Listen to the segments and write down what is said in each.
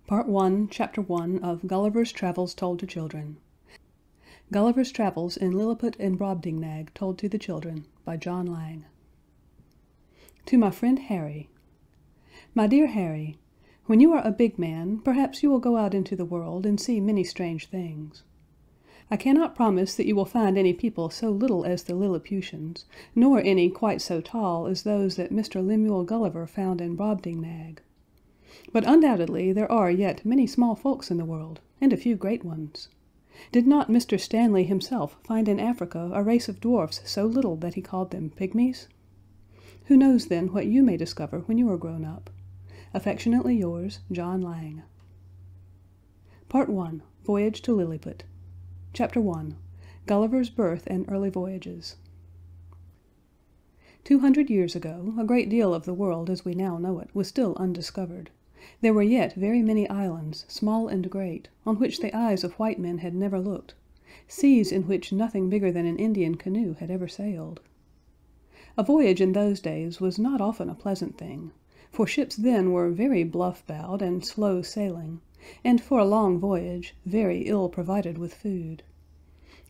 Part 1, Chapter 1 of Gulliver's Travels Told to Children. Gulliver's Travels in Lilliput and Brobdingnag Told to the Children by John Lang. To my friend Harry. My dear Harry, when you are a big man, perhaps you will go out into the world and see many strange things. I cannot promise that you will find any people so little as the Lilliputians, nor any quite so tall as those that Mr. Lemuel Gulliver found in Brobdingnag. But undoubtedly there are yet many small folks in the world, and a few great ones. Did not Mr. Stanley himself find in Africa a race of dwarfs so little that he called them pygmies? Who knows then what you may discover when you are grown up? Affectionately yours, John Lang. Part 1, Voyage to Lilliput. Chapter 1, Gulliver's Birth and Early Voyages. 200 years ago, a great deal of the world as we now know it was still undiscovered. There were yet very many islands, small and great, on which the eyes of white men had never looked, seas in which nothing bigger than an Indian canoe had ever sailed. A voyage in those days was not often a pleasant thing, for ships then were very bluff-bowed and slow-sailing, and for a long voyage very ill provided with food.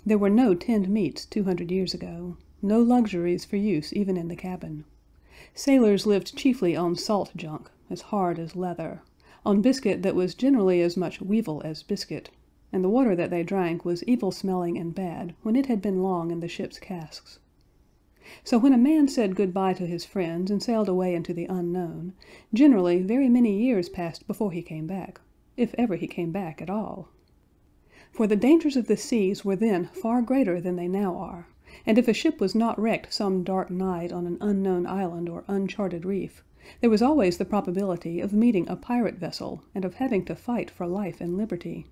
There were no tinned meats 200 years ago, no luxuries for use even in the cabin. Sailors lived chiefly on salt junk, as hard as leather, on biscuit that was generally as much weevil as biscuit, and the water that they drank was evil-smelling and bad when it had been long in the ship's casks. So when a man said good-bye to his friends and sailed away into the unknown, generally very many years passed before he came back, if ever he came back at all. For the dangers of the seas were then far greater than they now are, and if a ship was not wrecked some dark night on an unknown island or uncharted reef, there was always the probability of meeting a pirate vessel and of having to fight for life and liberty.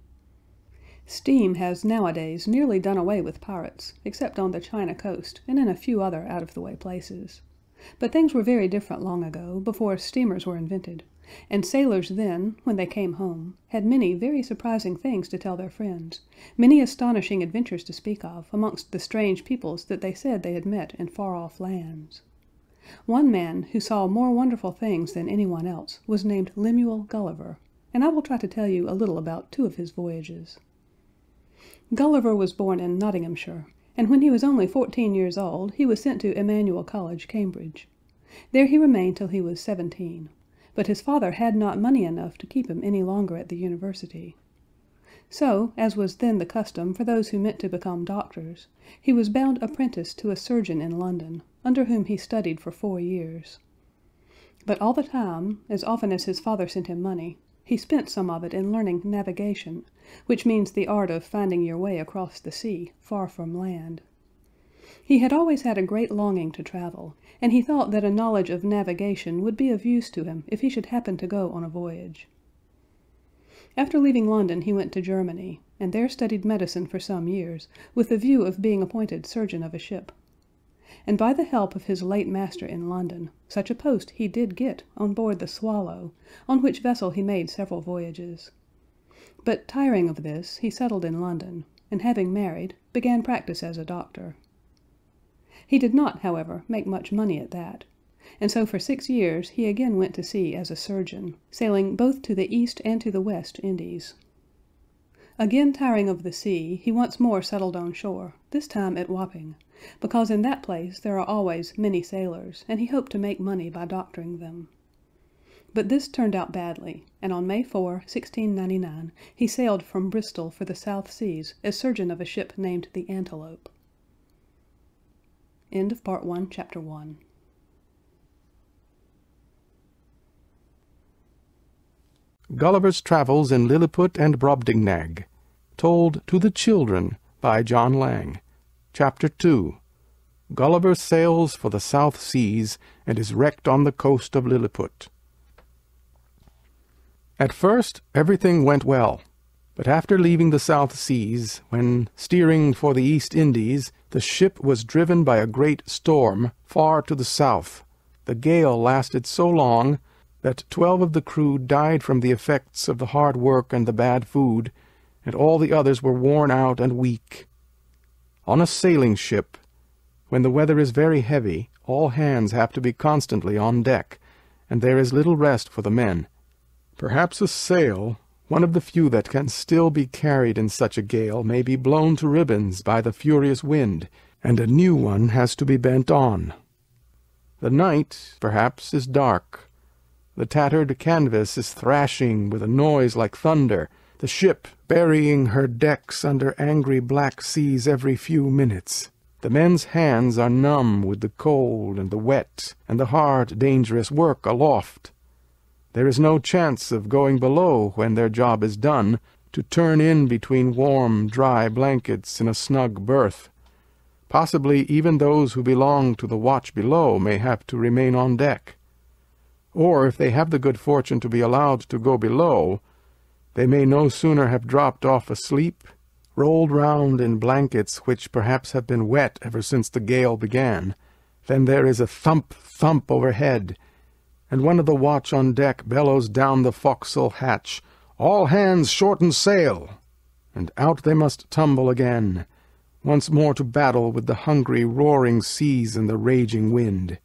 Steam has nowadays nearly done away with pirates, except on the China coast and in a few other out-of-the-way places. But things were very different long ago, before steamers were invented, and sailors then, when they came home, had many very surprising things to tell their friends, many astonishing adventures to speak of amongst the strange peoples that they said they had met in far-off lands. One man who saw more wonderful things than anyone else was named Lemuel Gulliver, and I will try to tell you a little about two of his voyages. Gulliver was born in Nottinghamshire, and when he was only 14 years old he was sent to Emmanuel College, Cambridge. There he remained till he was 17, but his father had not money enough to keep him any longer at the university. So, as was then the custom for those who meant to become doctors, he was bound apprentice to a surgeon in London, under whom he studied for 4 years. But all the time, as often as his father sent him money, he spent some of it in learning navigation, which means the art of finding your way across the sea, far from land. He had always had a great longing to travel, and he thought that a knowledge of navigation would be of use to him if he should happen to go on a voyage. After leaving London he went to Germany, and there studied medicine for some years, with the view of being appointed surgeon of a ship. And by the help of his late master in London, such a post he did get on board the Swallow, on which vessel he made several voyages. But tiring of this, he settled in London, and having married, began practice as a doctor. He did not, however, make much money at that, and so for 6 years he again went to sea as a surgeon, sailing both to the East and to the West Indies. Again tiring of the sea, he once more settled on shore, this time at Wapping, because in that place there are always many sailors, and he hoped to make money by doctoring them. But this turned out badly, and on May 4, 1699, he sailed from Bristol for the South Seas as surgeon of a ship named the Antelope. End of Part 1, Chapter 1. Gulliver's Travels in Lilliput and Brobdingnag, Told to the Children by John Lang. Chapter 2. Gulliver sails for the South Seas and is wrecked on the coast of Lilliput. At first everything went well, but after leaving the South Seas, when steering for the East Indies, the ship was driven by a great storm far to the south. The gale lasted so long that 12 of the crew died from the effects of the hard work and the bad food, and all the others were worn out and weak. On a sailing ship, when the weather is very heavy, all hands have to be constantly on deck, and there is little rest for the men. Perhaps a sail One of the few that can still be carried in such a gale may be blown to ribbons by the furious wind, and a new one has to be bent on. The night, perhaps, is dark. The tattered canvas is thrashing with a noise like thunder, the ship burying her decks under angry black seas every few minutes. The men's hands are numb with the cold and the wet and the hard, dangerous work aloft. There is no chance of going below when their job is done, to turn in between warm, dry blankets in a snug berth. Possibly even those who belong to the watch below may have to remain on deck. Or if they have the good fortune to be allowed to go below, they may no sooner have dropped off asleep, rolled round in blankets which perhaps have been wet ever since the gale began, than there is a thump, thump overhead, and one of the watch on deck bellows down the forecastle hatch, "All hands shorten sail!" and out they must tumble again, once more to battle with the hungry, roaring seas and the raging wind.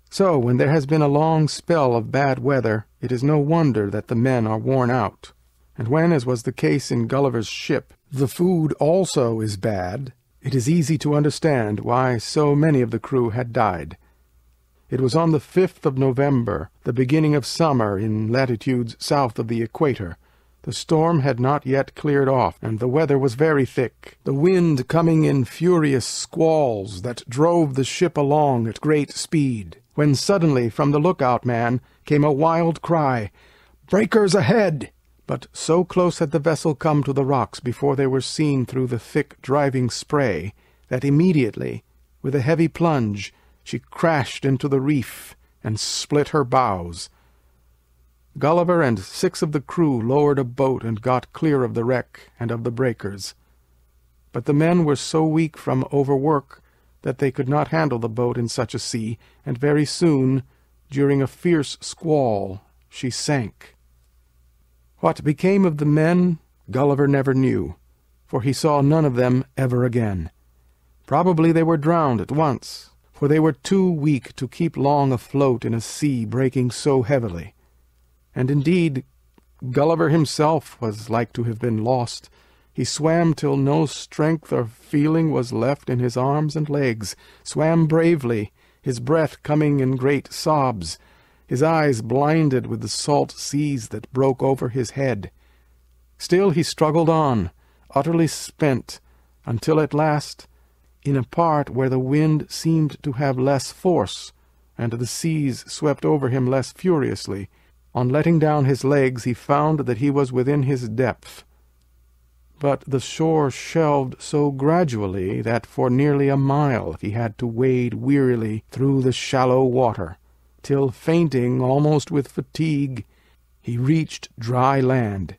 So, when there has been a long spell of bad weather, it is no wonder that the men are worn out. And when, as was the case in Gulliver's ship, the food also is bad, it is easy to understand why so many of the crew had died. It was on the 5th of November, the beginning of summer in latitudes south of the equator. The storm had not yet cleared off, and the weather was very thick, the wind coming in furious squalls that drove the ship along at great speed, when suddenly from the lookout man came a wild cry, "Breakers ahead!" But so close had the vessel come to the rocks before they were seen through the thick driving spray, that immediately, with a heavy plunge, she crashed into the reef and split her bows. Gulliver and 6 of the crew lowered a boat and got clear of the wreck and of the breakers. But the men were so weak from overwork that they could not handle the boat in such a sea, and very soon, during a fierce squall, she sank. What became of the men, Gulliver never knew, for he saw none of them ever again. Probably they were drowned at once, for they were too weak to keep long afloat in a sea breaking so heavily. And indeed, Gulliver himself was like to have been lost. He swam till no strength or feeling was left in his arms and legs, swam bravely, his breath coming in great sobs, his eyes blinded with the salt seas that broke over his head. Still he struggled on, utterly spent, until at last, in a part where the wind seemed to have less force, and the seas swept over him less furiously, on letting down his legs he found that he was within his depth. But the shore shelved so gradually that for nearly a mile he had to wade wearily through the shallow water, till, fainting almost with fatigue, he reached dry land.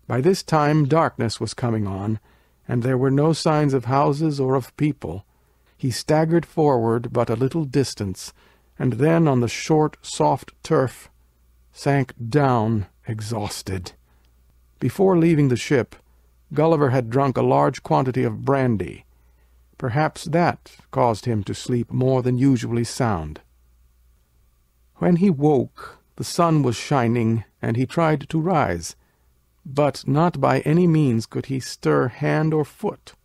By this time darkness was coming on, and there were no signs of houses or of people. He staggered forward but a little distance, and then on the short, soft turf sank down exhausted. Before leaving the ship, Gulliver had drunk a large quantity of brandy. Perhaps that caused him to sleep more than usually sound. When he woke, the sun was shining, and he tried to rise, but not by any means could he stir hand or foot.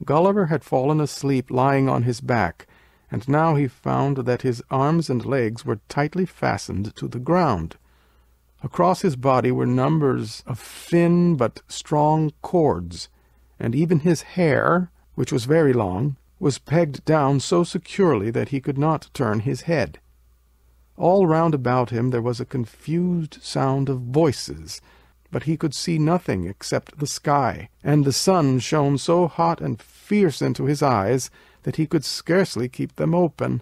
Gulliver had fallen asleep lying on his back, and now he found that his arms and legs were tightly fastened to the ground. Across his body were numbers of thin but strong cords, and even his hair, which was very long, was pegged down so securely that he could not turn his head. All round about him there was a confused sound of voices, but he could see nothing except the sky, and the sun shone so hot and fierce into his eyes that he could scarcely keep them open.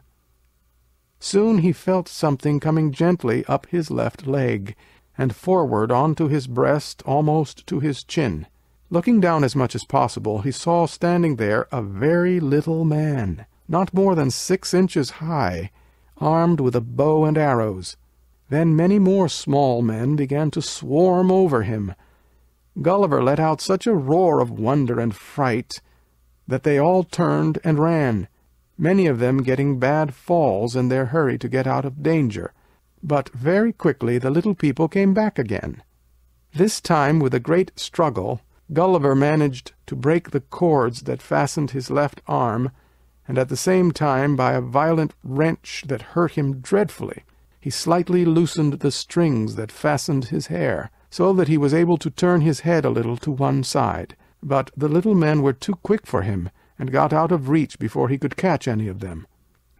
Soon he felt something coming gently up his left leg, and forward onto his breast almost to his chin. Looking down as much as possible, he saw standing there a very little man, not more than 6 inches high, armed with a bow and arrows. Then many more small men began to swarm over him. Gulliver let out such a roar of wonder and fright that they all turned and ran, many of them getting bad falls in their hurry to get out of danger. But very quickly the little people came back again. This time, with a great struggle, Gulliver managed to break the cords that fastened his left arm, and at the same time, by a violent wrench that hurt him dreadfully, he slightly loosened the strings that fastened his hair, so that he was able to turn his head a little to one side. But the little men were too quick for him, and got out of reach before he could catch any of them.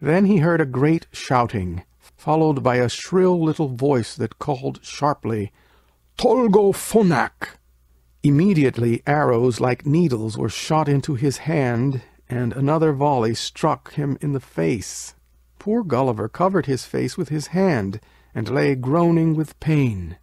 Then he heard a great shouting, followed by a shrill little voice that called sharply, "Tolgo Phonak!" Immediately arrows like needles were shot into his hand, and another volley struck him in the face. Poor Gulliver covered his face with his hand, and lay groaning with pain.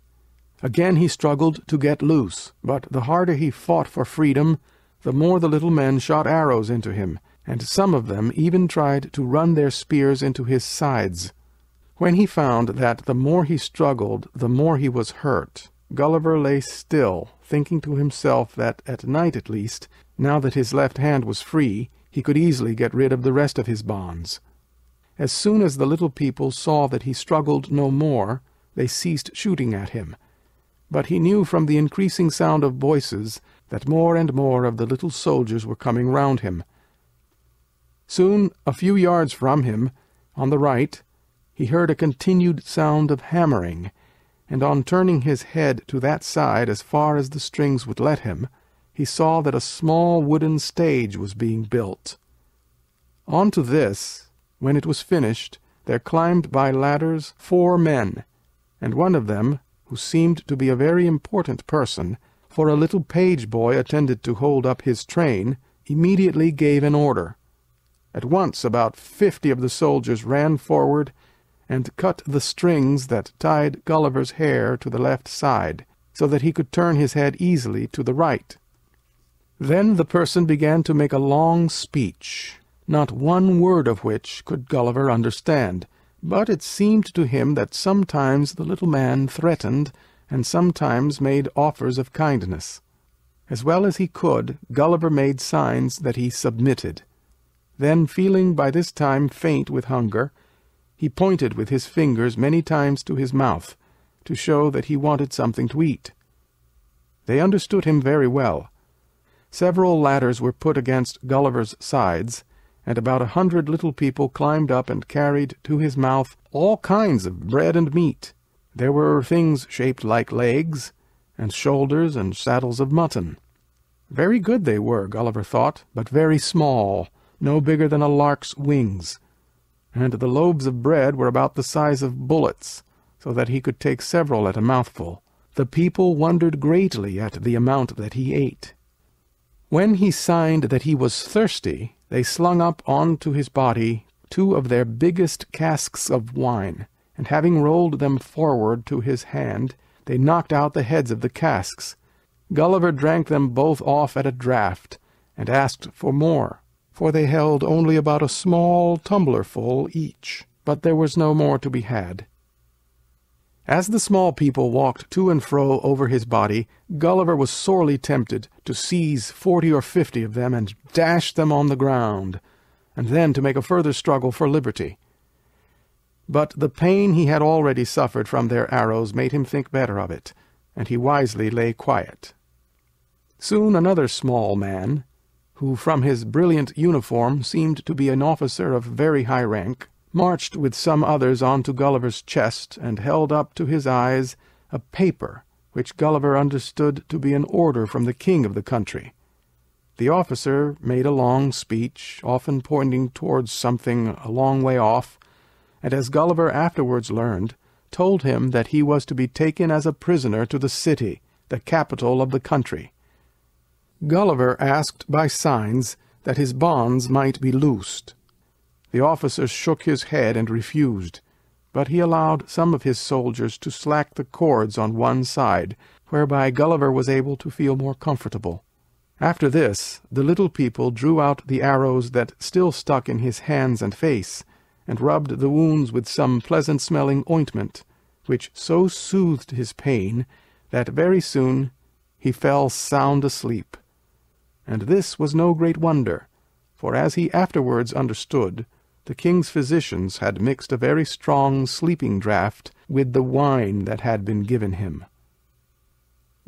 Again he struggled to get loose, but the harder he fought for freedom, the more the little men shot arrows into him, and some of them even tried to run their spears into his sides. When he found that the more he struggled, the more he was hurt, Gulliver lay still, thinking to himself that at night at least, now that his left hand was free, he could easily get rid of the rest of his bonds. As soon as the little people saw that he struggled no more, they ceased shooting at him. But he knew from the increasing sound of voices that more and more of the little soldiers were coming round him. Soon, a few yards from him, on the right, he heard a continued sound of hammering, and on turning his head to that side as far as the strings would let him, he saw that a small wooden stage was being built. On to this, when it was finished, there climbed by ladders 4 men, and one of them, who seemed to be a very important person, for a little page-boy attended to hold up his train, immediately gave an order. At once about 50 of the soldiers ran forward and cut the strings that tied Gulliver's hair to the left side, so that he could turn his head easily to the right. Then the person began to make a long speech, not one word of which could Gulliver understand, but it seemed to him that sometimes the little man threatened, and sometimes made offers of kindness. As well as he could, Gulliver made signs that he submitted. Then, feeling by this time faint with hunger, he pointed with his fingers many times to his mouth, to show that he wanted something to eat. They understood him very well. Several ladders were put against Gulliver's sides, and about 100 little people climbed up and carried to his mouth all kinds of bread and meat. There were things shaped like legs, and shoulders and saddles of mutton. Very good they were, Gulliver thought, but very small, no bigger than a lark's wings. And the loaves of bread were about the size of bullets, so that he could take several at a mouthful. The people wondered greatly at the amount that he ate. When he signed that he was thirsty, they slung up on to his body 2 of their biggest casks of wine, and having rolled them forward to his hand, they knocked out the heads of the casks. Gulliver drank them both off at a draught, and asked for more, for they held only about a small tumblerful each, but there was no more to be had. As the small people walked to and fro over his body, Gulliver was sorely tempted to seize 40 or 50 of them and dash them on the ground, and then to make a further struggle for liberty. But the pain he had already suffered from their arrows made him think better of it, and he wisely lay quiet. Soon another small man, who from his brilliant uniform seemed to be an officer of very high rank, marched with some others on to Gulliver's chest, and held up to his eyes a paper which Gulliver understood to be an order from the king of the country. The officer made a long speech, often pointing towards something a long way off, and as Gulliver afterwards learned, told him that he was to be taken as a prisoner to the city, the capital of the country. Gulliver asked by signs that his bonds might be loosed. The officer shook his head and refused, but he allowed some of his soldiers to slack the cords on one side, whereby Gulliver was able to feel more comfortable. After this, the little people drew out the arrows that still stuck in his hands and face, and rubbed the wounds with some pleasant-smelling ointment, which so soothed his pain that very soon he fell sound asleep. And this was no great wonder, for as he afterwards understood, the king's physicians had mixed a very strong sleeping draught with the wine that had been given him.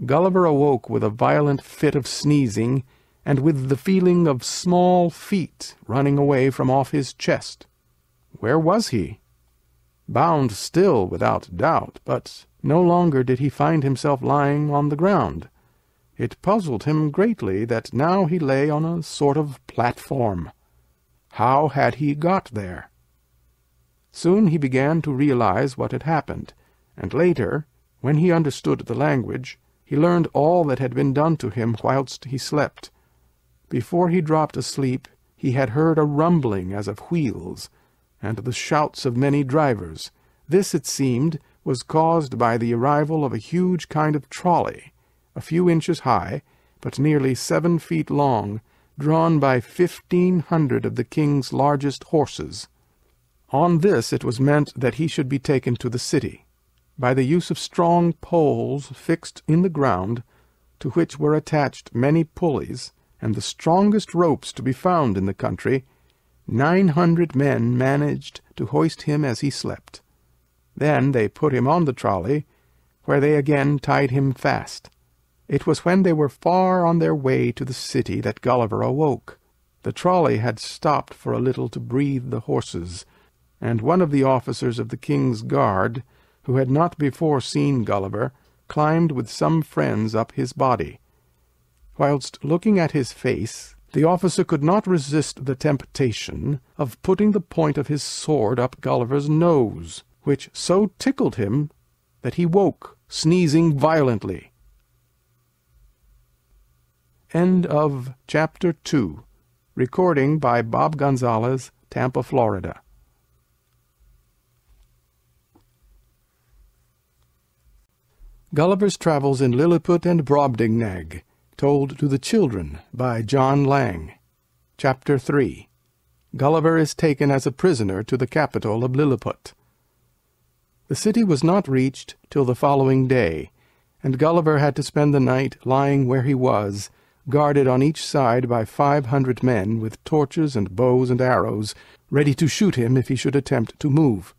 Gulliver awoke with a violent fit of sneezing, and with the feeling of small feet running away from off his chest. Where was he? Bound still, without doubt, but no longer did he find himself lying on the ground. It puzzled him greatly that now he lay on a sort of platform. How had he got there? Soon he began to realize what had happened, and later, when he understood the language, he learned all that had been done to him whilst he slept. Before he dropped asleep, he had heard a rumbling as of wheels, and the shouts of many drivers. This, it seemed, was caused by the arrival of a huge kind of trolley, a few inches high, but nearly 7 feet long, drawn by 1,500 of the king's largest horses. On this it was meant that he should be taken to the city. By the use of strong poles fixed in the ground, to which were attached many pulleys, and the strongest ropes to be found in the country, 900 men managed to hoist him as he slept. Then they put him on the trolley, where they again tied him fast. It was when they were far on their way to the city that Gulliver awoke. The trolley had stopped for a little to breathe the horses, and one of the officers of the king's guard, who had not before seen Gulliver, climbed with some friends up his body. Whilst looking at his face, the officer could not resist the temptation of putting the point of his sword up Gulliver's nose, which so tickled him that he woke, sneezing violently. End of Chapter 2. Recording by Bob Gonzalez, Tampa, Florida. Gulliver's Travels in Lilliput and Brobdingnag, told to the children by John Lang. Chapter 3. Gulliver is taken as a prisoner to the capital of Lilliput. The city was not reached till the following day, and Gulliver had to spend the night lying where he was, guarded on each side by 500 men with torches and bows and arrows, ready to shoot him if he should attempt to move.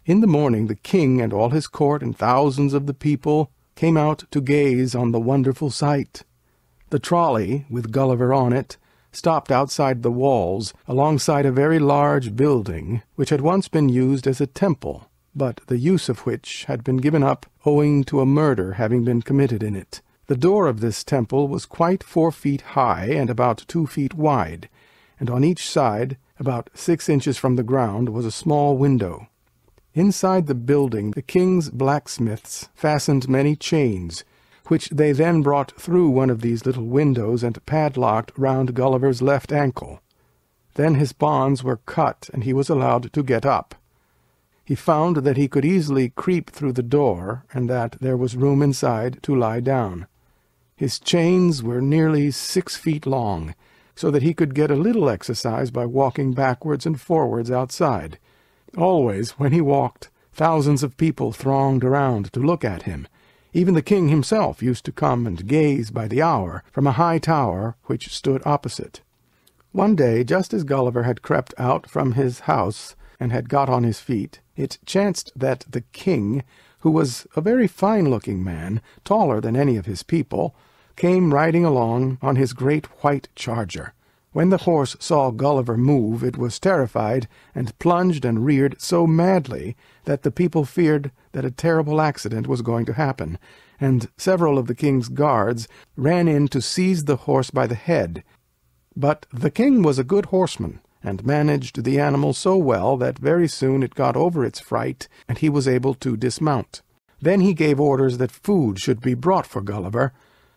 In the morning the king and all his court and thousands of the people came out to gaze on the wonderful sight. The trolley, with Gulliver on it, stopped outside the walls, alongside a very large building, which had once been used as a temple, but the use of which had been given up owing to a murder having been committed in it. The door of this temple was quite 4 feet high and about 2 feet wide, and on each side, about 6 inches from the ground, was a small window. Inside the building the king's blacksmiths fastened many chains, which they then brought through one of these little windows and padlocked round Gulliver's left ankle. Then his bonds were cut, and he was allowed to get up. He found that he could easily creep through the door, and that there was room inside to lie down. His chains were nearly 6 feet long, so that he could get a little exercise by walking backwards and forwards outside. Always, when he walked, thousands of people thronged around to look at him. Even the king himself used to come and gaze by the hour from a high tower which stood opposite. One day, just as Gulliver had crept out from his house and had got on his feet, it chanced that the king, who was a very fine-looking man, taller than any of his people, came riding along on his great white charger. When the horse saw Gulliver move, it was terrified, and plunged and reared so madly that the people feared that a terrible accident was going to happen, and several of the king's guards ran in to seize the horse by the head. But the king was a good horseman, and managed the animal so well that very soon it got over its fright, and he was able to dismount. Then he gave orders that food should be brought for Gulliver,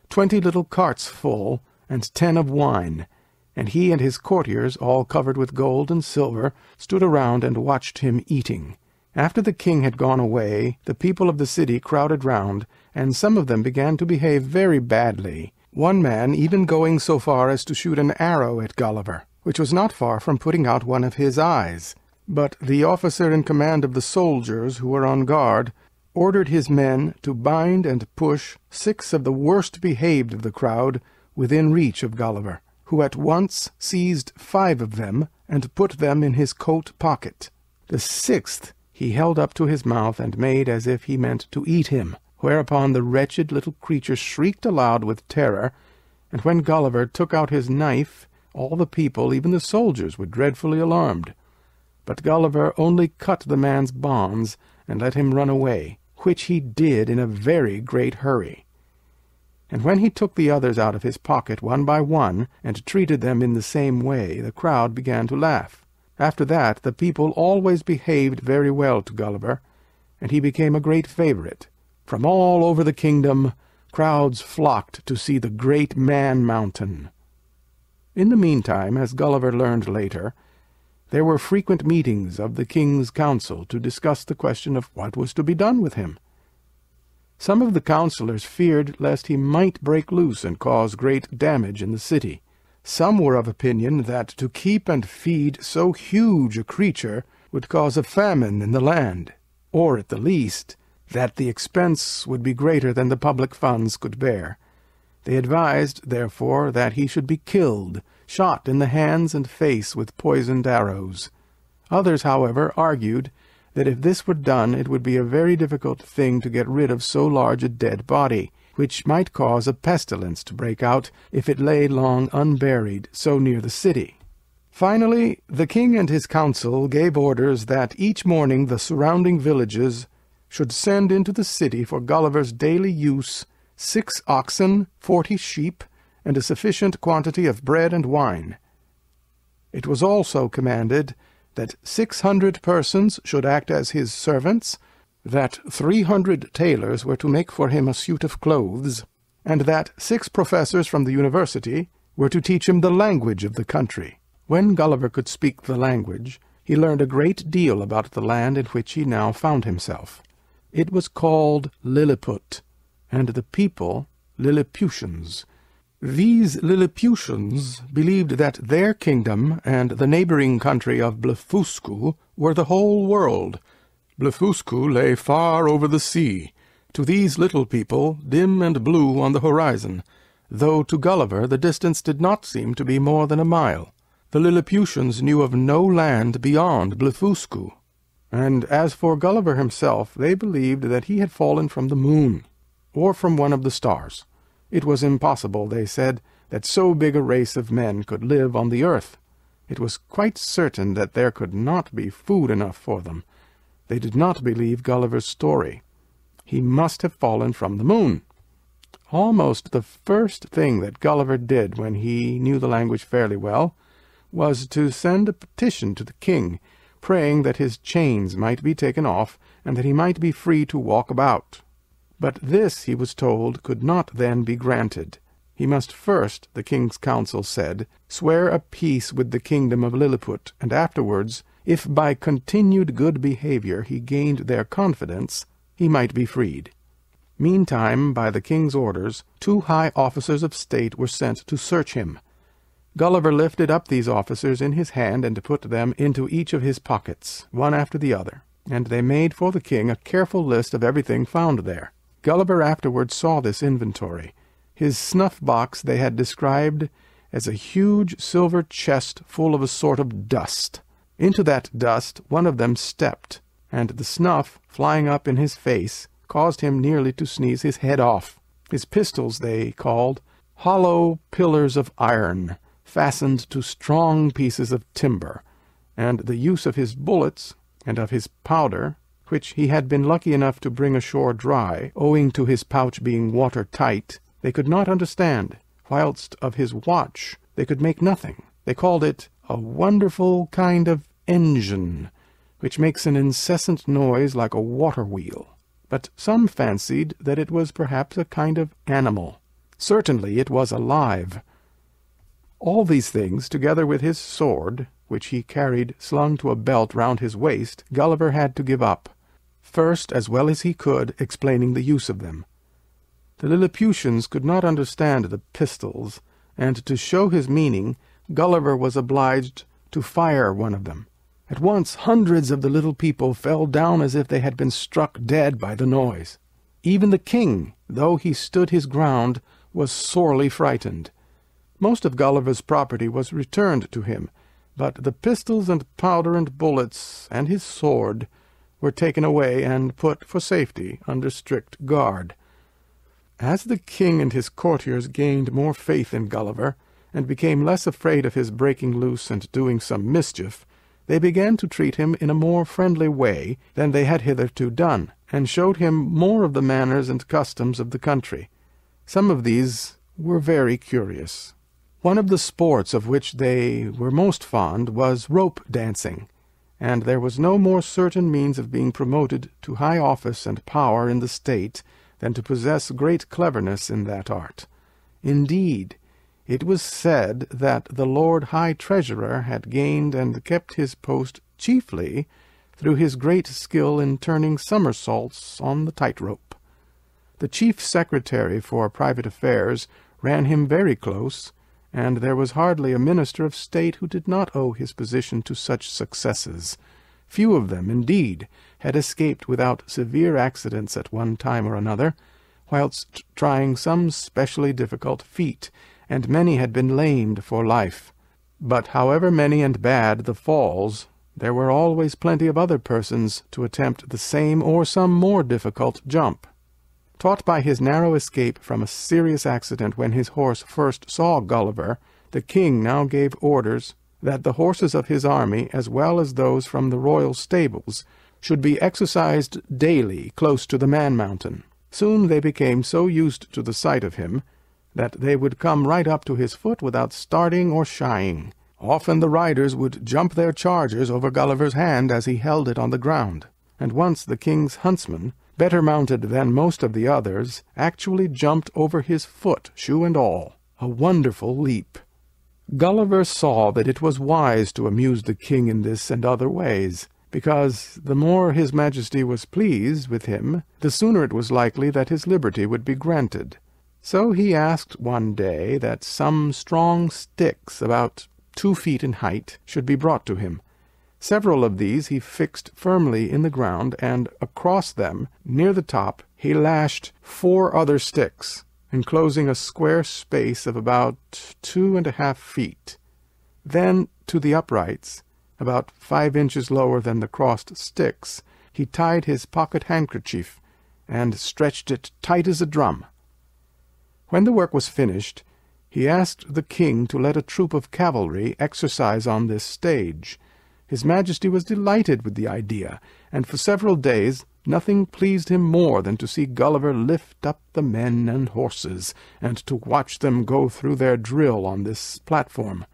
20 little carts full, and 10 of wine, and he and his courtiers, all covered with gold and silver, stood around and watched him eating. After the king had gone away, the people of the city crowded round, and some of them began to behave very badly, one man even going so far as to shoot an arrow at Gulliver, which was not far from putting out one of his eyes. But the officer in command of the soldiers who were on guard ordered his men to bind and push 6 of the worst behaved of the crowd within reach of Gulliver, who at once seized 5 of them and put them in his coat pocket. The 6th he held up to his mouth and made as if he meant to eat him, whereupon the wretched little creature shrieked aloud with terror, and when Gulliver took out his knife, all the people, even the soldiers, were dreadfully alarmed. But Gulliver only cut the man's bonds, and let him run away, which he did in a very great hurry. And when he took the others out of his pocket one by one, and treated them in the same way, the crowd began to laugh. After that the people always behaved very well to Gulliver, and he became a great favourite. From all over the kingdom crowds flocked to see the great Man-Mountain. In the meantime, as Gulliver learned later, there were frequent meetings of the king's council to discuss the question of what was to be done with him. Some of the councillors feared lest he might break loose and cause great damage in the city. Some were of opinion that to keep and feed so huge a creature would cause a famine in the land, or at the least that the expense would be greater than the public funds could bear. They advised, therefore, that he should be killed, shot in the hands and face with poisoned arrows. Others, however, argued that if this were done it would be a very difficult thing to get rid of so large a dead body, which might cause a pestilence to break out if it lay long unburied so near the city. Finally, the king and his council gave orders that each morning the surrounding villages should send into the city for Gulliver's daily use 6 oxen, 40 sheep, and a sufficient quantity of bread and wine. It was also commanded that 600 persons should act as his servants, that 300 tailors were to make for him a suit of clothes, and that 6 professors from the university were to teach him the language of the country. When Gulliver could speak the language, he learned a great deal about the land in which he now found himself. It was called Lilliput, and the people Lilliputians. These Lilliputians believed that their kingdom and the neighboring country of Blefuscu were the whole world. Blefuscu lay far over the sea, to these little people dim and blue on the horizon, though to Gulliver the distance did not seem to be more than a mile. The Lilliputians knew of no land beyond Blefuscu, and as for Gulliver himself, they believed that he had fallen from the moon, or from one of the stars. It was impossible, they said, that so big a race of men could live on the earth. It was quite certain that there could not be food enough for them. They did not believe Gulliver's story. He must have fallen from the moon. Almost the first thing that Gulliver did when he knew the language fairly well was to send a petition to the king, praying that his chains might be taken off, and that he might be free to walk about. But this, he was told, could not then be granted. He must first, the king's council said, swear a peace with the kingdom of Lilliput, and afterwards, if by continued good behavior he gained their confidence, he might be freed. Meantime, by the king's orders, 2 high officers of state were sent to search him. Gulliver lifted up these officers in his hand and put them into each of his pockets, one after the other, and they made for the king a careful list of everything found there. Gulliver afterwards saw this inventory. His snuff-box they had described as a huge silver chest full of a sort of dust. Into that dust one of them stepped, and the snuff, flying up in his face, caused him nearly to sneeze his head off. His pistols they called hollow pillars of iron, fastened to strong pieces of timber, and the use of his bullets and of his powder, which he had been lucky enough to bring ashore dry, owing to his pouch being water-tight, they could not understand, whilst of his watch they could make nothing. They called it a wonderful kind of engine, which makes an incessant noise like a water-wheel. But some fancied that it was perhaps a kind of animal. Certainly it was alive. All these things, together with his sword, which he carried slung to a belt round his waist, Gulliver had to give up, first, as well as he could, explaining the use of them. The Lilliputians could not understand the pistols, and to show his meaning, Gulliver was obliged to fire one of them. At once hundreds of the little people fell down as if they had been struck dead by the noise. Even the king, though he stood his ground, was sorely frightened. Most of Gulliver's property was returned to him, but the pistols and powder and bullets and his sword were taken away and put for safety under strict guard. As the king and his courtiers gained more faith in Gulliver, and became less afraid of his breaking loose and doing some mischief, they began to treat him in a more friendly way than they had hitherto done, and showed him more of the manners and customs of the country. Some of these were very curious. One of the sports of which they were most fond was rope dancing, and there was no more certain means of being promoted to high office and power in the state than to possess great cleverness in that art. Indeed, it was said that the Lord High Treasurer had gained and kept his post chiefly through his great skill in turning somersaults on the tight-rope. The chief secretary for private affairs ran him very close, and there was hardly a minister of state who did not owe his position to such successes. Few of them, indeed, had escaped without severe accidents at one time or another, whilst trying some specially difficult feat, and many had been lamed for life. But however many and bad the falls, there were always plenty of other persons to attempt the same or some more difficult jump. Taught by his narrow escape from a serious accident when his horse first saw Gulliver, the king now gave orders that the horses of his army, as well as those from the royal stables, should be exercised daily close to the Man-Mountain. Soon they became so used to the sight of him that they would come right up to his foot without starting or shying. Often the riders would jump their chargers over Gulliver's hand as he held it on the ground, and once the king's huntsman, better mounted than most of the others, actually jumped over his foot, shoe and all. A wonderful leap. Gulliver saw that it was wise to amuse the king in this and other ways, because the more his majesty was pleased with him, the sooner it was likely that his liberty would be granted. So he asked one day that some strong sticks, about 2 feet in height, should be brought to him. Several of these he fixed firmly in the ground, and across them, near the top, he lashed 4 other sticks, enclosing a square space of about 2½ feet. Then to the uprights, about 5 inches lower than the crossed sticks, he tied his pocket-handkerchief, and stretched it tight as a drum. When the work was finished, he asked the king to let a troop of cavalry exercise on this stage. His majesty was delighted with the idea, and for several days nothing pleased him more than to see Gulliver lift up the men and horses, and to watch them go through their drill on this platform.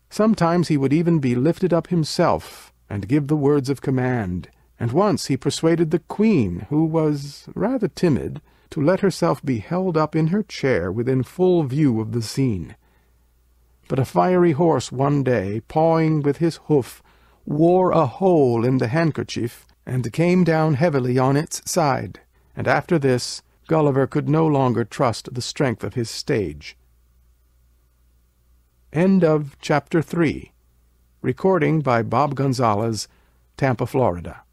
Sometimes he would even be lifted up himself, and give the words of command, and once he persuaded the queen, who was rather timid, to let herself be held up in her chair within full view of the scene. But a fiery horse one day, pawing with his hoof, wore a hole in the handkerchief, and came down heavily on its side, and after this Gulliver could no longer trust the strength of his stage. End of Chapter 3. Recording by Bob Gonzalez, Tampa, Florida.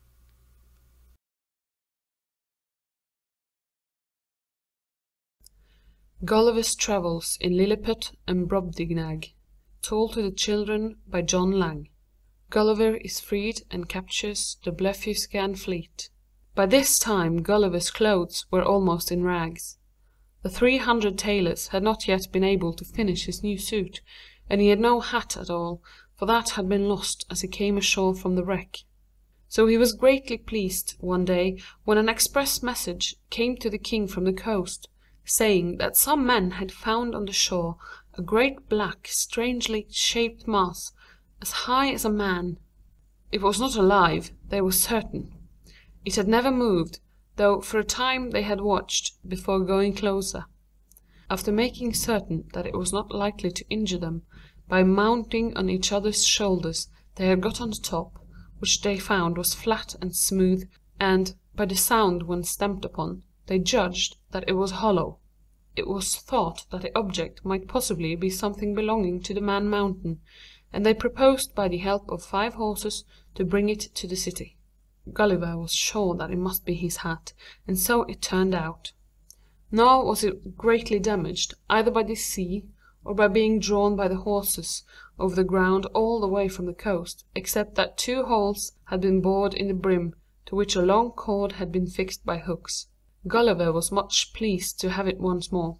Gulliver's Travels in Lilliput and Brobdingnag, told to the children by John Lang. Gulliver is freed and captures the Blefuscan fleet. By this time Gulliver's clothes were almost in rags. The 300 tailors had not yet been able to finish his new suit, and he had no hat at all, for that had been lost as he came ashore from the wreck. So he was greatly pleased one day when an express message came to the king from the coast, saying that some men had found on the shore a great black, strangely shaped mass, as high as a man. It was not alive, they were certain. It had never moved, though for a time they had watched before going closer. After making certain that it was not likely to injure them, by mounting on each other's shoulders they had got on the top, which they found was flat and smooth, and, by the sound when stamped upon, they judged that it was hollow. It was thought that the object might possibly be something belonging to the Man-Mountain, and they proposed by the help of 5 horses to bring it to the city. Gulliver was sure that it must be his hat, and so it turned out. Nor was it greatly damaged, either by the sea, or by being drawn by the horses over the ground all the way from the coast, except that 2 holes had been bored in the brim, to which a long cord had been fixed by hooks. Gulliver was much pleased to have it once more.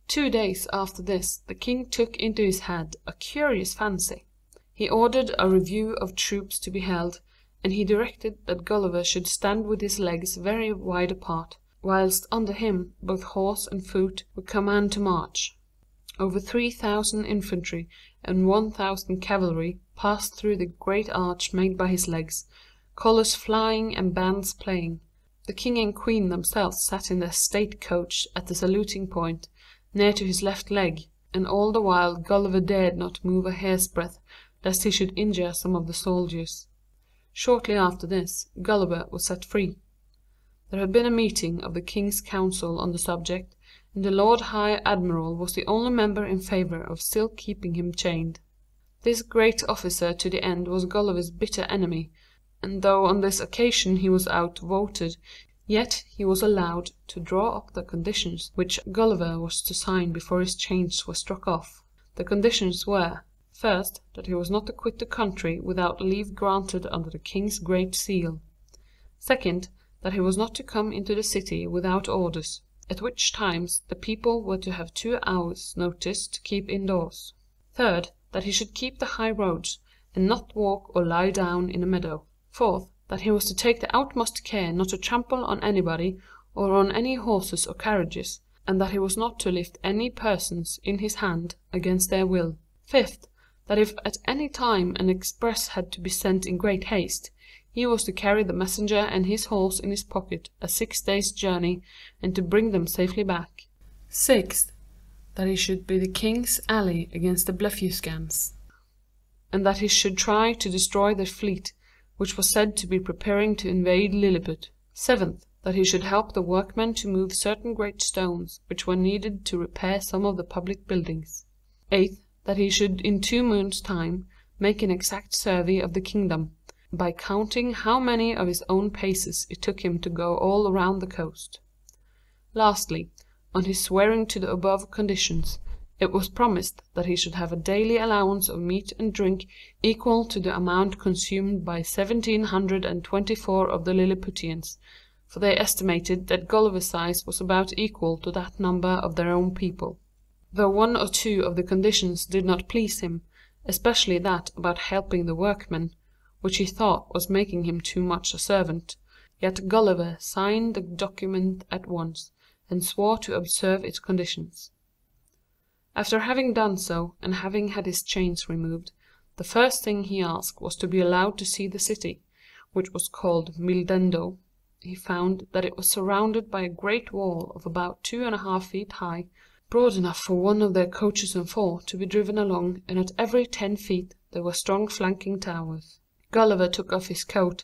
2 days after this the king took into his head a curious fancy. He ordered a review of troops to be held, and he directed that Gulliver should stand with his legs very wide apart, whilst under him both horse and foot were commanded to march. Over 3,000 infantry and 1,000 cavalry passed through the great arch made by his legs, colours flying and bands playing. The king and queen themselves sat in their state coach at the saluting point, near to his left leg, and all the while Gulliver dared not move a hair's breadth, lest he should injure some of the soldiers. Shortly after this, Gulliver was set free. There had been a meeting of the king's council on the subject, and the Lord High Admiral was the only member in favour of still keeping him chained. This great officer to the end was Gulliver's bitter enemy, and though on this occasion he was outvoted, yet he was allowed to draw up the conditions which Gulliver was to sign before his chains were struck off. The conditions were, first, that he was not to quit the country without leave granted under the king's great seal; second, that he was not to come into the city without orders, at which times the people were to have 2 hours' notice to keep indoors; third, that he should keep the high roads, and not walk or lie down in a meadow; fourth, that he was to take the utmost care not to trample on anybody, or on any horses or carriages, and that he was not to lift any persons in his hand against their will; fifth, that if at any time an express had to be sent in great haste, he was to carry the messenger and his horse in his pocket a 6 days' journey, and to bring them safely back; sixth, that he should be the king's ally against the Blefuscans, and that he should try to destroy their fleet, which was said to be preparing to invade Lilliput; seventh, that he should help the workmen to move certain great stones which were needed to repair some of the public buildings; eighth, that he should in 2 moons' time make an exact survey of the kingdom, by counting how many of his own paces it took him to go all round the coast. Lastly, on his swearing to the above conditions, it was promised that he should have a daily allowance of meat and drink equal to the amount consumed by 1,724 of the Lilliputians, for they estimated that Gulliver's size was about equal to that number of their own people. Though 1 or 2 of the conditions did not please him, especially that about helping the workmen, which he thought was making him too much a servant, yet Gulliver signed the document at once, and swore to observe its conditions. After having done so, and having had his chains removed, the first thing he asked was to be allowed to see the city, which was called Mildendo. He found that it was surrounded by a great wall of about 2½ feet high, broad enough for 1 of their coaches and 4 to be driven along, and at every 10 feet there were strong flanking towers. Gulliver took off his coat,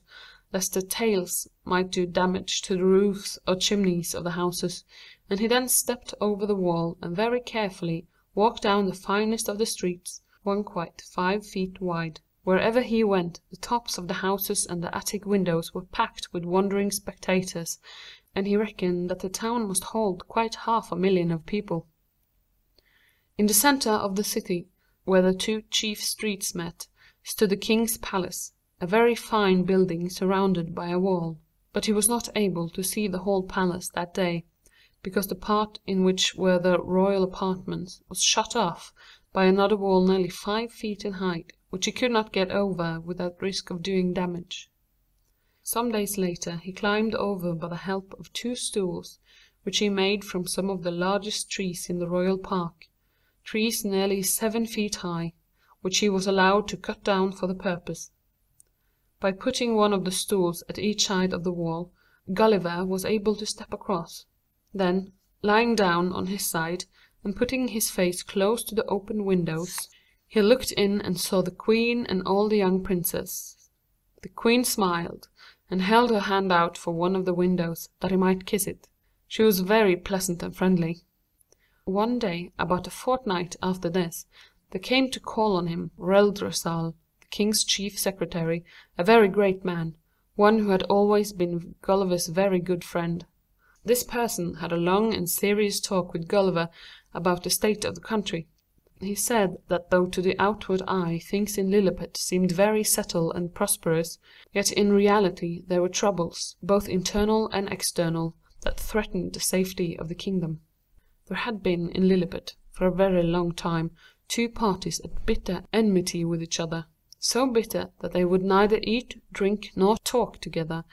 lest the tails might do damage to the roofs or chimneys of the houses, and he then stepped over the wall and very carefully walked down the finest of the streets, one quite 5 feet wide. Wherever he went, the tops of the houses and the attic windows were packed with wondering spectators, and he reckoned that the town must hold quite 500,000 of people. In the centre of the city, where the 2 chief streets met, stood the king's palace, a very fine building surrounded by a wall. But he was not able to see the whole palace that day, because the part in which were the royal apartments was shut off by another wall nearly 5 feet in height, which he could not get over without risk of doing damage. Some days later he climbed over by the help of 2 stools, which he made from some of the largest trees in the royal park, trees nearly 7 feet high, which he was allowed to cut down for the purpose. By putting one of the stools at each side of the wall, Gulliver was able to step across. Then, lying down on his side, and putting his face close to the open windows, he looked in and saw the queen and all the young princes. The queen smiled, and held her hand out for one of the windows, that he might kiss it. She was very pleasant and friendly. One day, about a fortnight after this, there came to call on him Reldresal, the king's chief secretary, a very great man, one who had always been Gulliver's very good friend. This person had a long and serious talk with Gulliver about the state of the country. He said that though to the outward eye things in Lilliput seemed very settled and prosperous, yet in reality there were troubles, both internal and external, that threatened the safety of the kingdom. There had been in Lilliput, for a very long time, two parties at bitter enmity with each other, so bitter that they would neither eat, drink, nor talk together,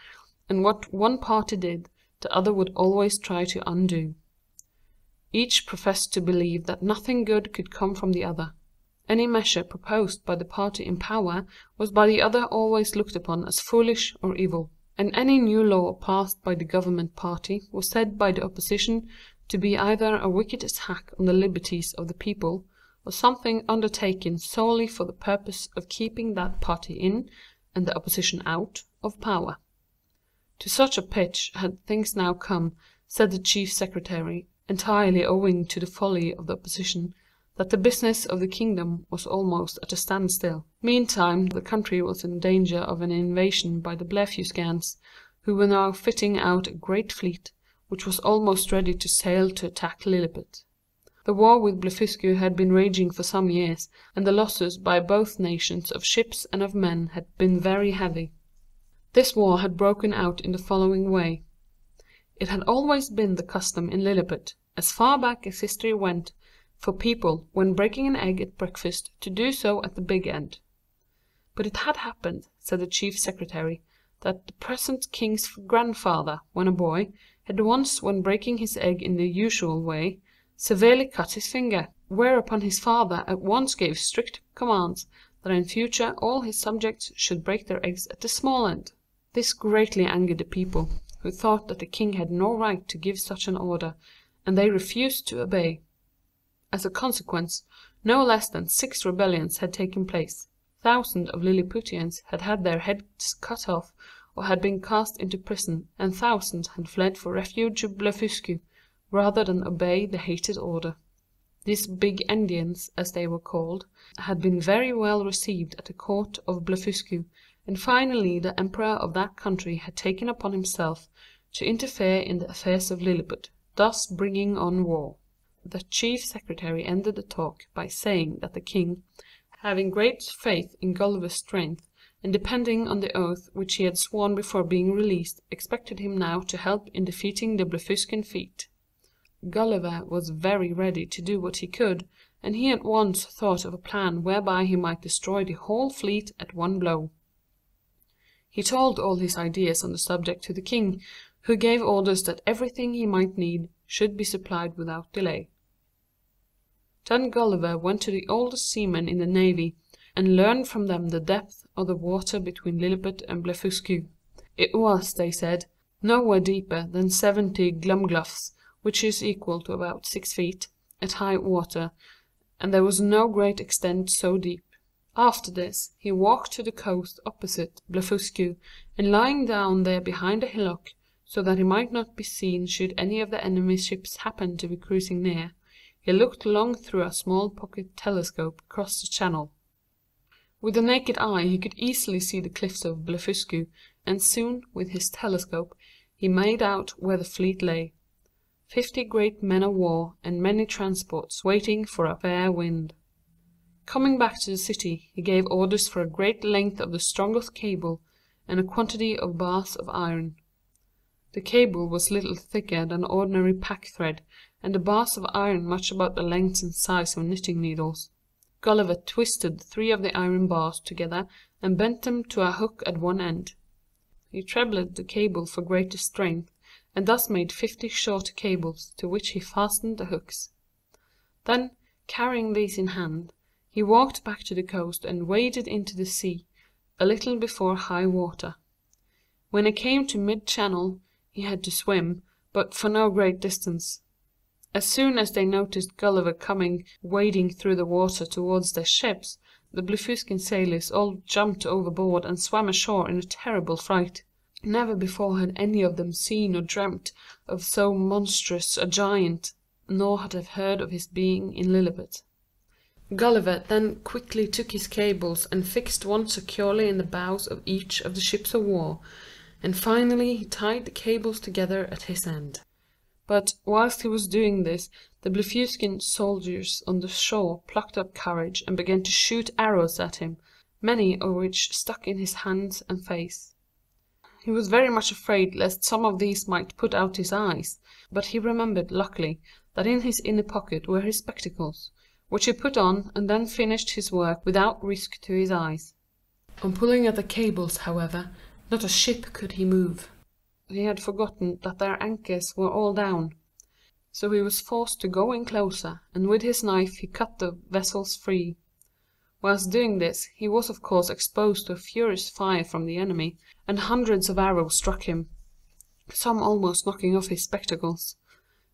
and what one party did, the other would always try to undo. Each professed to believe that nothing good could come from the other. Any measure proposed by the party in power was by the other always looked upon as foolish or evil, and any new law passed by the government party was said by the opposition to be either a wicked attack on the liberties of the people, or something undertaken solely for the purpose of keeping that party in, and the opposition out, of power. To such a pitch had things now come, said the chief secretary, entirely owing to the folly of the opposition, that the business of the kingdom was almost at a standstill. Meantime the country was in danger of an invasion by the Blefuscans, who were now fitting out a great fleet, which was almost ready to sail to attack Lilliput. The war with Blefuscu had been raging for some years, and the losses by both nations of ships and of men had been very heavy. This war had broken out in the following way. It had always been the custom in Lilliput, as far back as history went, for people, when breaking an egg at breakfast, to do so at the big end. But it had happened, said the chief secretary, that the present king's grandfather, when a boy, had once, when breaking his egg in the usual way, severely cut his finger, whereupon his father at once gave strict commands that in future all his subjects should break their eggs at the small end. This greatly angered the people, who thought that the king had no right to give such an order, and they refused to obey. As a consequence, no less than 6 rebellions had taken place. Thousands of Lilliputians had had their heads cut off, or had been cast into prison, and thousands had fled for refuge to Blefuscu, rather than obey the hated order. These big Indians, as they were called, had been very well received at the court of Blefuscu, and finally the emperor of that country had taken upon himself to interfere in the affairs of Lilliput, thus bringing on war. The chief secretary ended the talk by saying that the king, having great faith in Gulliver's strength, and depending on the oath which he had sworn before being released, expected him now to help in defeating the Blefuscan fleet. Gulliver was very ready to do what he could, and he at once thought of a plan whereby he might destroy the whole fleet at one blow. He told all his ideas on the subject to the king, who gave orders that everything he might need should be supplied without delay. Then Gulliver went to the oldest seamen in the navy, and learned from them the depth of the water between Lilliput and Blefuscu. It was, they said, nowhere deeper than 70 glumgluffs, which is equal to about 6 feet, at high water, and there was no great extent so deep. After this he walked to the coast opposite Blefuscu, and lying down there behind a hillock, so that he might not be seen should any of the enemy's ships happen to be cruising near, he looked long through a small pocket telescope across the channel. With the naked eye he could easily see the cliffs of Blefuscu, and soon, with his telescope, he made out where the fleet lay. 50 great men of war, and many transports waiting for a fair wind. Coming back to the city, he gave orders for a great length of the strongest cable, and a quantity of bars of iron. The cable was little thicker than ordinary pack-thread, and the bars of iron much about the length and size of knitting needles. Gulliver twisted 3 of the iron bars together, and bent them to a hook at one end. He trebled the cable for greater strength, and thus made 50 short cables, to which he fastened the hooks. Then, carrying these in hand, he walked back to the coast and waded into the sea, a little before high water. When he came to mid-channel, he had to swim, but for no great distance. As soon as they noticed Gulliver coming wading through the water towards their ships, the Blefuscan sailors all jumped overboard and swam ashore in a terrible fright. Never before had any of them seen or dreamt of so monstrous a giant, nor had they heard of his being in Lilliput. Gulliver then quickly took his cables and fixed one securely in the bows of each of the ships of war, and finally he tied the cables together at his end. But whilst he was doing this, the Blefuscan soldiers on the shore plucked up courage and began to shoot arrows at him, many of which stuck in his hands and face. He was very much afraid lest some of these might put out his eyes, but he remembered, luckily, that in his inner pocket were his spectacles, which he put on and then finished his work without risk to his eyes. On pulling at the cables, however, not a ship could he move. He had forgotten that their anchors were all down, so he was forced to go in closer, and with his knife he cut the vessels free. Whilst doing this, he was of course exposed to a furious fire from the enemy, and hundreds of arrows struck him, some almost knocking off his spectacles.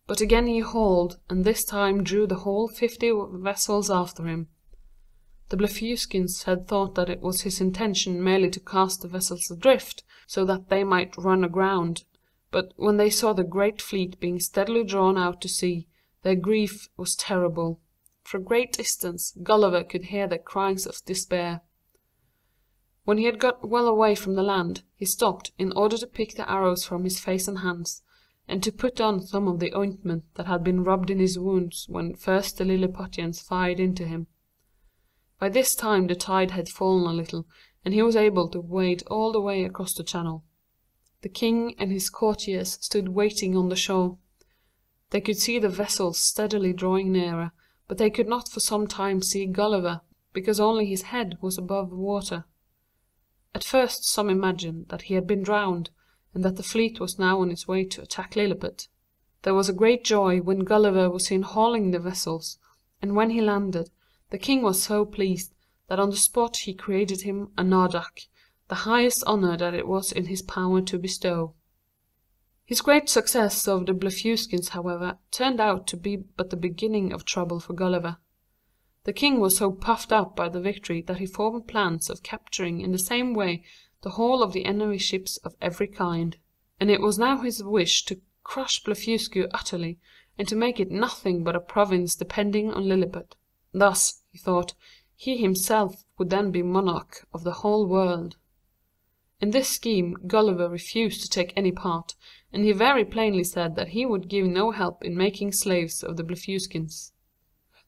But again he hauled, and this time drew the whole 50 vessels after him. The Blefuscans had thought that it was his intention merely to cast the vessels adrift, so that they might run aground, but when they saw the great fleet being steadily drawn out to sea, their grief was terrible. For a great distance Gulliver could hear their cries of despair. When he had got well away from the land, he stopped in order to pick the arrows from his face and hands, and to put on some of the ointment that had been rubbed in his wounds when first the Lilliputians fired into him. By this time the tide had fallen a little, and he was able to wade all the way across the channel. The king and his courtiers stood waiting on the shore. They could see the vessels steadily drawing nearer, but they could not for some time see Gulliver, because only his head was above the water. At first some imagined that he had been drowned, and that the fleet was now on its way to attack Lilliput. There was a great joy when Gulliver was seen hauling the vessels, and when he landed, the king was so pleased that on the spot he created him a nardac, the highest honour that it was in his power to bestow. His great success over the Blefuscans, however, turned out to be but the beginning of trouble for Gulliver. The king was so puffed up by the victory that he formed plans of capturing in the same way the whole of the enemy's ships of every kind, and it was now his wish to crush Blefuscu utterly, and to make it nothing but a province depending on Lilliput. Thus, he thought, he himself would then be monarch of the whole world. In this scheme Gulliver refused to take any part, and he very plainly said that he would give no help in making slaves of the Blefuscans.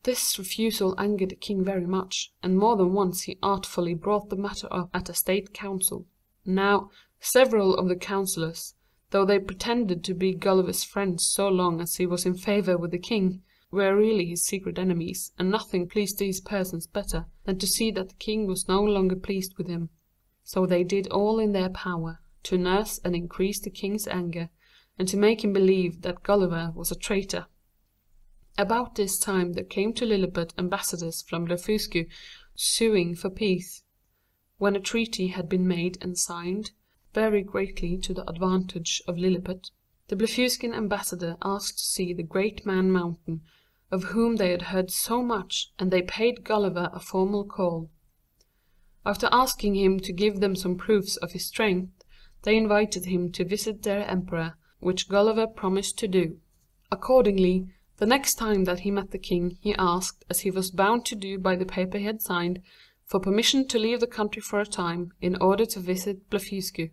This refusal angered the king very much, and more than once he artfully brought the matter up at a state council. Now, several of the councillors, though they pretended to be Gulliver's friends so long as he was in favour with the king, were really his secret enemies, and nothing pleased these persons better than to see that the king was no longer pleased with him. So they did all in their power to nurse and increase the king's anger, and to make him believe that Gulliver was a traitor. About this time there came to Lilliput ambassadors from Blefuscu suing for peace. When a treaty had been made and signed, very greatly to the advantage of Lilliput, the Blefuscan ambassador asked to see the great man Mountain, of whom they had heard so much, and they paid Gulliver a formal call. After asking him to give them some proofs of his strength, they invited him to visit their emperor, which Gulliver promised to do. Accordingly, the next time that he met the king, he asked, as he was bound to do by the paper he had signed, for permission to leave the country for a time, in order to visit Blefuscu.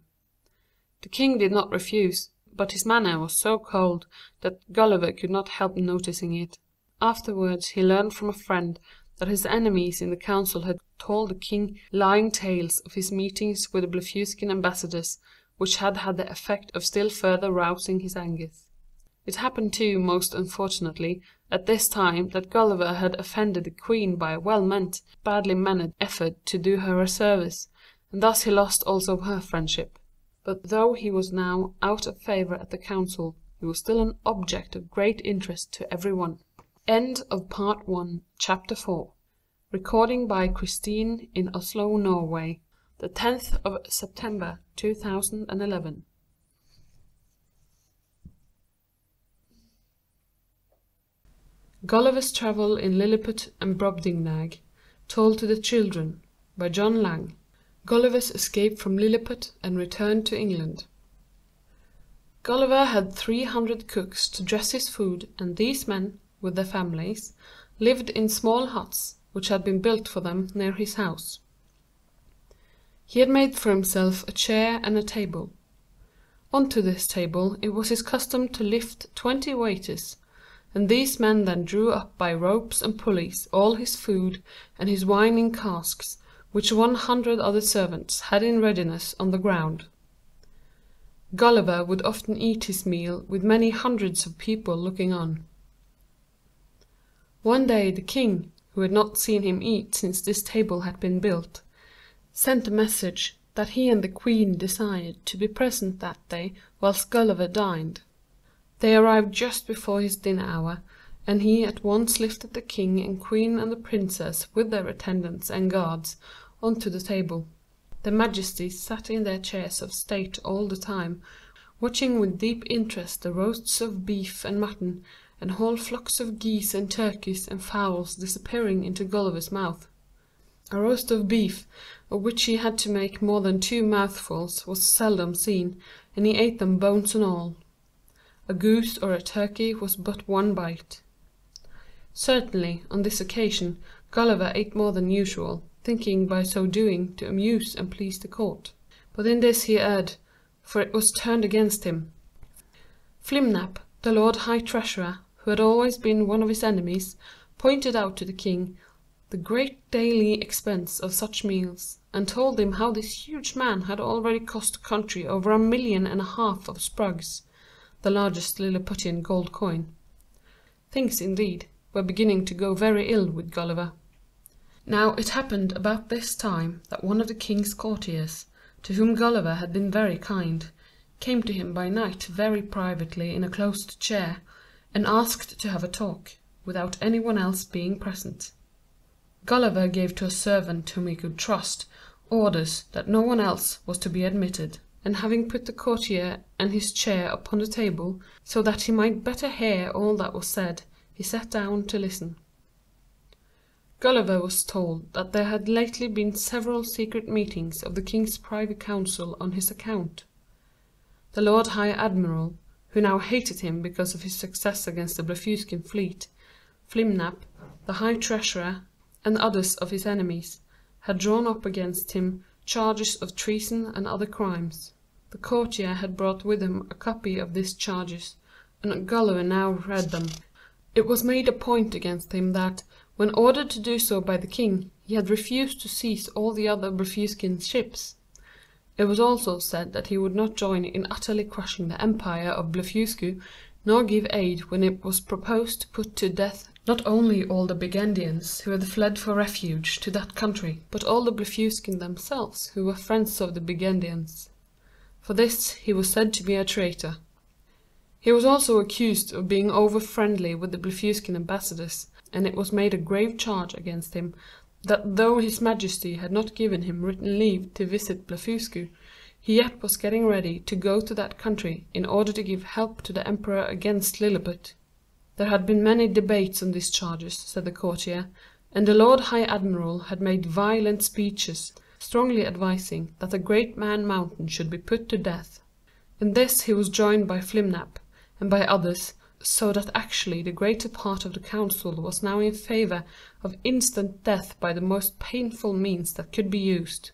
The king did not refuse, but his manner was so cold that Gulliver could not help noticing it. Afterwards he learned from a friend that his enemies in the council had told the king lying tales of his meetings with the Blefuscan ambassadors, which had had the effect of still further rousing his anger. It happened too, most unfortunately, at this time that Gulliver had offended the queen by a well-meant, badly mannered effort to do her a service, and thus he lost also her friendship. But though he was now out of favour at the council, he was still an object of great interest to every one. End of Part 1, Chapter 4. Recording by Christine in Oslo, Norway, the 10th of September 2011. Gulliver's Travel in Lilliput and Brobdingnag, Told to the Children, by John Lang. Gulliver's escape from Lilliput and return to England. Gulliver had 300 cooks to dress his food, and these men, with their families, lived in small huts, which had been built for them near his house. He had made for himself a chair and a table. Onto this table it was his custom to lift 20 waiters, and these men then drew up by ropes and pulleys all his food and his wine in casks, which 100 other servants had in readiness on the ground. Gulliver would often eat his meal with many hundreds of people looking on. One day the king, who had not seen him eat since this table had been built, sent a message that he and the queen desired to be present that day whilst Gulliver dined. They arrived just before his dinner hour, and he at once lifted the king and queen and the princess with their attendants and guards onto the table. Their majesties sat in their chairs of state all the time, watching with deep interest the roasts of beef and mutton, and whole flocks of geese and turkeys and fowls disappearing into Gulliver's mouth. A roast of beef, of which he had to make more than 2 mouthfuls, was seldom seen, and he ate them bones and all. A goose or a turkey was but 1 bite. Certainly, on this occasion, Gulliver ate more than usual, thinking by so doing to amuse and please the court. But in this he erred, for it was turned against him. Flimnap, the Lord High Treasurer, who had always been one of his enemies, pointed out to the king the great daily expense of such meals, and told him how this huge man had already cost the country over 1.5 million of sprugs, the largest Lilliputian gold coin. Things, indeed, were beginning to go very ill with Gulliver. Now it happened about this time that one of the king's courtiers, to whom Gulliver had been very kind, came to him by night very privately in a closed chair, and asked to have a talk, without any one else being present. Gulliver gave to a servant whom he could trust orders that no one else was to be admitted, and having put the courtier and his chair upon the table, so that he might better hear all that was said, he sat down to listen. Gulliver was told that there had lately been several secret meetings of the king's privy council on his account. The Lord High Admiral, who now hated him because of his success against the Blefuscan fleet, Flimnap, the High Treasurer, and others of his enemies, had drawn up against him charges of treason and other crimes. The courtier had brought with him a copy of these charges, and Gulliver now read them. It was made a point against him that, when ordered to do so by the king, he had refused to seize all the other Blefuscan ships. It was also said that he would not join in utterly crushing the empire of Blefuscu, nor give aid when it was proposed to put to death not only all the Burgundians who had fled for refuge to that country, but all the Blefuscan themselves who were friends of the Burgundians. For this he was said to be a traitor. He was also accused of being over-friendly with the Blefuscan ambassadors, and it was made a grave charge against him that though his majesty had not given him written leave to visit Blefuscu, he yet was getting ready to go to that country in order to give help to the emperor against Lilliput. There had been many debates on these charges, said the courtier, and the Lord High Admiral had made violent speeches, strongly advising that the great man Mountain should be put to death. In this he was joined by Flimnap, and by others, so that actually the greater part of the council was now in favour of instant death by the most painful means that could be used.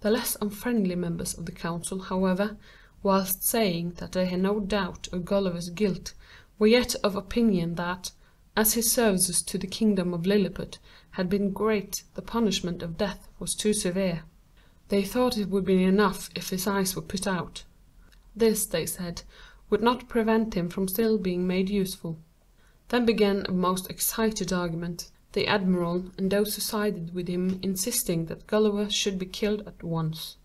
The less unfriendly members of the council, however, whilst saying that they had no doubt of Gulliver's guilt, were yet of opinion that, as his services to the kingdom of Lilliput had been great, the punishment of death was too severe. They thought it would be enough if his eyes were put out. This, they said, would not prevent him from still being made useful. Then began a most excited argument, the admiral and those who sided with him insisting that Gulliver should be killed at once.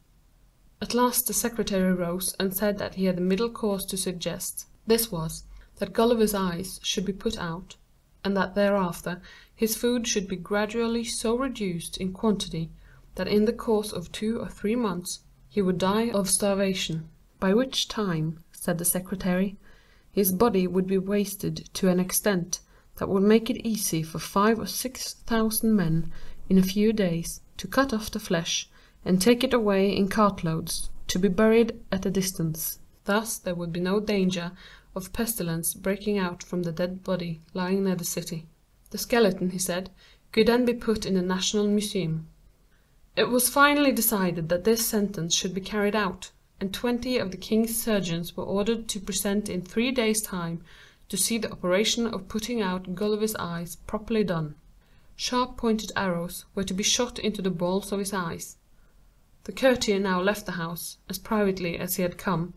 At last the secretary rose and said that he had a middle course to suggest. This was, that Gulliver's eyes should be put out, and that thereafter his food should be gradually so reduced in quantity that in the course of 2 or 3 months he would die of starvation, by which time, said the secretary, his body would be wasted to an extent that would make it easy for 5,000 or 6,000 men in a few days to cut off the flesh and take it away in cartloads to be buried at a distance. Thus there would be no danger of pestilence breaking out from the dead body lying near the city. The skeleton, he said, could then be put in the National Museum. It was finally decided that this sentence should be carried out, and 20 of the king's surgeons were ordered to present in 3 days' time to see the operation of putting out Gulliver's eyes properly done. Sharp-pointed arrows were to be shot into the balls of his eyes. The courtier now left the house, as privately as he had come,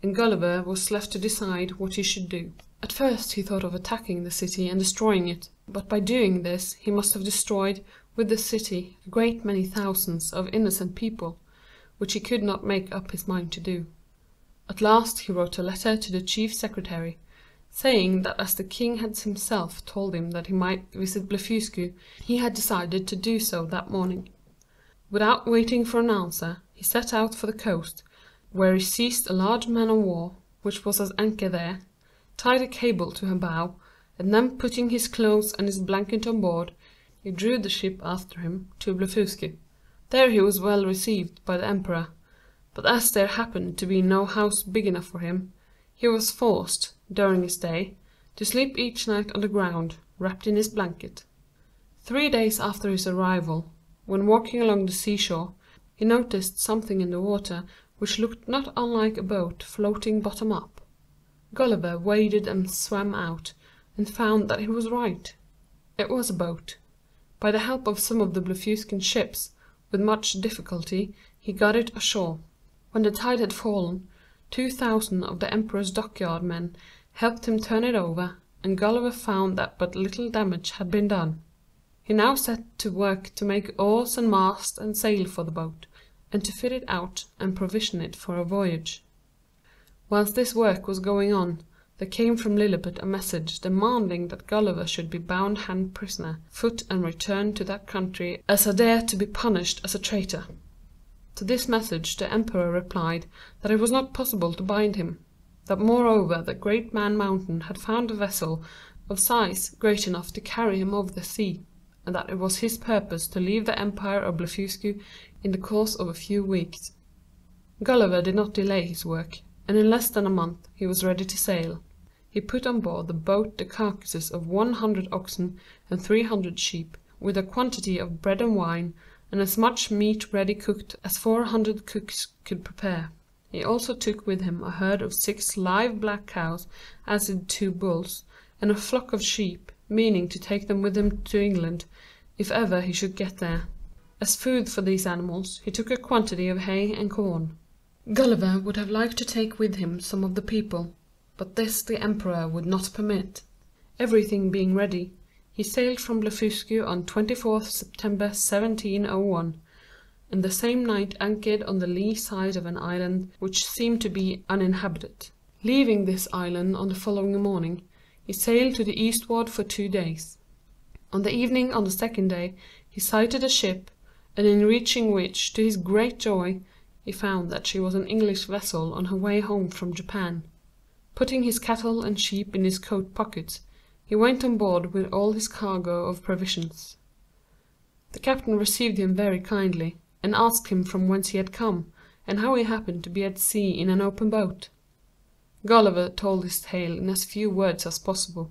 and Gulliver was left to decide what he should do. At first he thought of attacking the city and destroying it, but by doing this he must have destroyed, with the city, a great many thousands of innocent people, which he could not make up his mind to do. At last he wrote a letter to the chief secretary, saying that as the king had himself told him that he might visit Blefuscu, he had decided to do so that morning. Without waiting for an answer, he set out for the coast, where he seized a large man-of-war, which was at anchor there, tied a cable to her bow, and then putting his clothes and his blanket on board, he drew the ship after him to Blefuscu. There he was well received by the emperor, but as there happened to be no house big enough for him, he was forced, during his stay, to sleep each night on the ground, wrapped in his blanket. 3 days after his arrival, when walking along the seashore, he noticed something in the water which looked not unlike a boat floating bottom up. Gulliver waded and swam out, and found that he was right. It was a boat. By the help of some of the Blefuscan ships, with much difficulty, he got it ashore. When the tide had fallen, 2,000 of the emperor's dockyard men helped him turn it over, and Gulliver found that but little damage had been done. He now set to work to make oars and mast and sail for the boat, and to fit it out and provision it for a voyage. Whilst this work was going on, there came from Lilliput a message demanding that Gulliver should be bound hand prisoner, foot, and returned to that country as a dare to be punished as a traitor. To this message the emperor replied that it was not possible to bind him, that moreover the great man Mountain had found a vessel of size great enough to carry him over the sea, and that it was his purpose to leave the empire of Blefuscu in the course of a few weeks. Gulliver did not delay his work, and in less than a month he was ready to sail. He put on board the boat the carcasses of 100 oxen and 300 sheep, with a quantity of bread and wine, and as much meat ready cooked as 400 cooks could prepare. He also took with him a herd of 6 live black cows, as did 2 bulls, and a flock of sheep, meaning to take them with him to England, if ever he should get there. As food for these animals, he took a quantity of hay and corn. Gulliver would have liked to take with him some of the people, but this the emperor would not permit. Everything being ready, he sailed from Blefuscu on 24th September 1701, and the same night anchored on the lee side of an island which seemed to be uninhabited. Leaving this island on the following morning, he sailed to the eastward for 2 days. On the evening on the 2nd day he sighted a ship, and in reaching which, to his great joy, he found that she was an English vessel on her way home from Japan. Putting his cattle and sheep in his coat pockets, he went on board with all his cargo of provisions. The captain received him very kindly, and asked him from whence he had come, and how he happened to be at sea in an open boat. Gulliver told his tale in as few words as possible.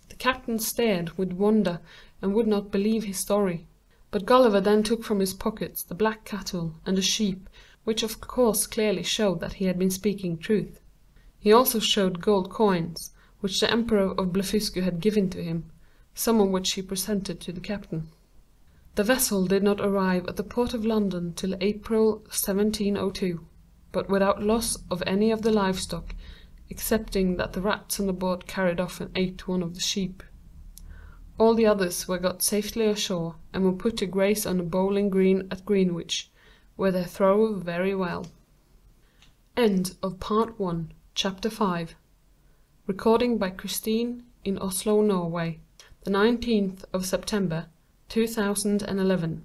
The captain stared with wonder and would not believe his story, but Gulliver then took from his pockets the black cattle and the sheep, which of course clearly showed that he had been speaking truth. He also showed gold coins, which the emperor of Blefuscu had given to him, some of which he presented to the captain. The vessel did not arrive at the port of London till April 1702, but without loss of any of the livestock, excepting that the rats on the boat carried off and ate one of the sheep. All the others were got safely ashore, and were put to graze on a bowling green at Greenwich, where they throve very well. End of Part 1, Chapter 5. Recording by Christine in Oslo, Norway, the 19th of September, 2011.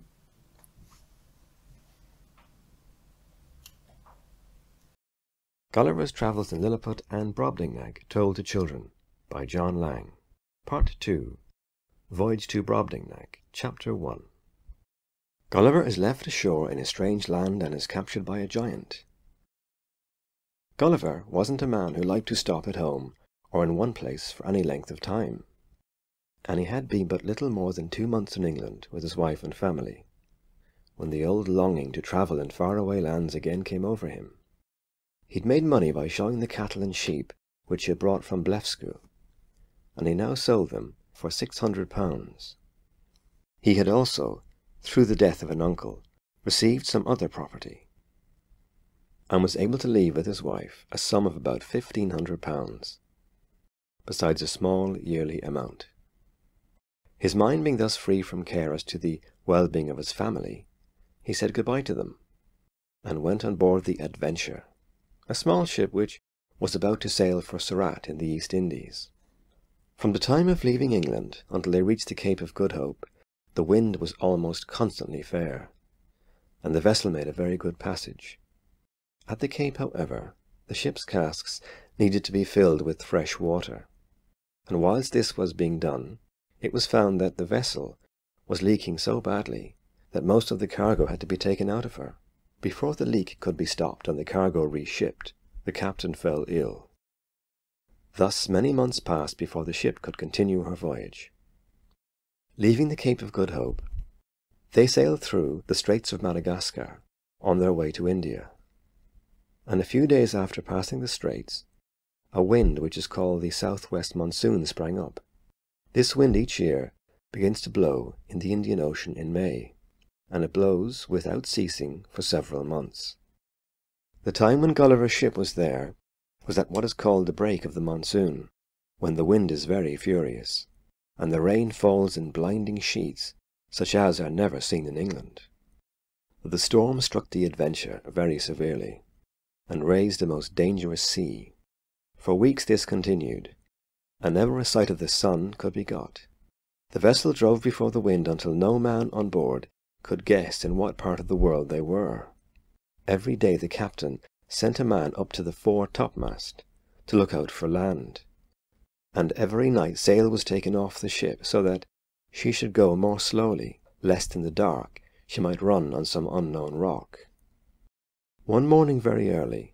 Gulliver's Travels in Lilliput and Brobdingnag, Told to Children, by John Lang. Part 2. Voyage to Brobdingnag, Chapter 1. Gulliver is left ashore in a strange land and is captured by a giant. Gulliver wasn't a man who liked to stop at home or in one place for any length of time, and he had been but little more than 2 months in England with his wife and family, when the old longing to travel in faraway lands again came over him. He'd made money by showing the cattle and sheep which he had brought from Blefscu, and he now sold them for £600. He had also, through the death of an uncle, received some other property, and was able to leave with his wife a sum of about £1,500, besides a small yearly amount. His mind being thus free from care as to the well-being of his family, he said goodbye to them, and went on board the Adventure, a small ship which was about to sail for Surat in the East Indies. From the time of leaving England until they reached the Cape of Good Hope, the wind was almost constantly fair, and the vessel made a very good passage. At the Cape, however, the ship's casks needed to be filled with fresh water, and whilst this was being done, it was found that the vessel was leaking so badly that most of the cargo had to be taken out of her. Before the leak could be stopped and the cargo reshipped, the captain fell ill. Thus many months passed before the ship could continue her voyage. Leaving the Cape of Good Hope, they sailed through the Straits of Madagascar on their way to India. And a few days after passing the straits, a wind which is called the southwest monsoon sprang up. This wind each year begins to blow in the Indian Ocean in May, and it blows without ceasing for several months. The time when Gulliver's ship was there was at what is called the break of the monsoon, when the wind is very furious, and the rain falls in blinding sheets such as are never seen in England. The storm struck the Adventure very severely, and raised a most dangerous sea. For weeks this continued, and never a sight of the sun could be got. The vessel drove before the wind until no man on board could guess in what part of the world they were. Every day the captain sent a man up to the fore-topmast to look out for land, and every night sail was taken off the ship so that she should go more slowly, lest in the dark she might run on some unknown rock. One morning very early,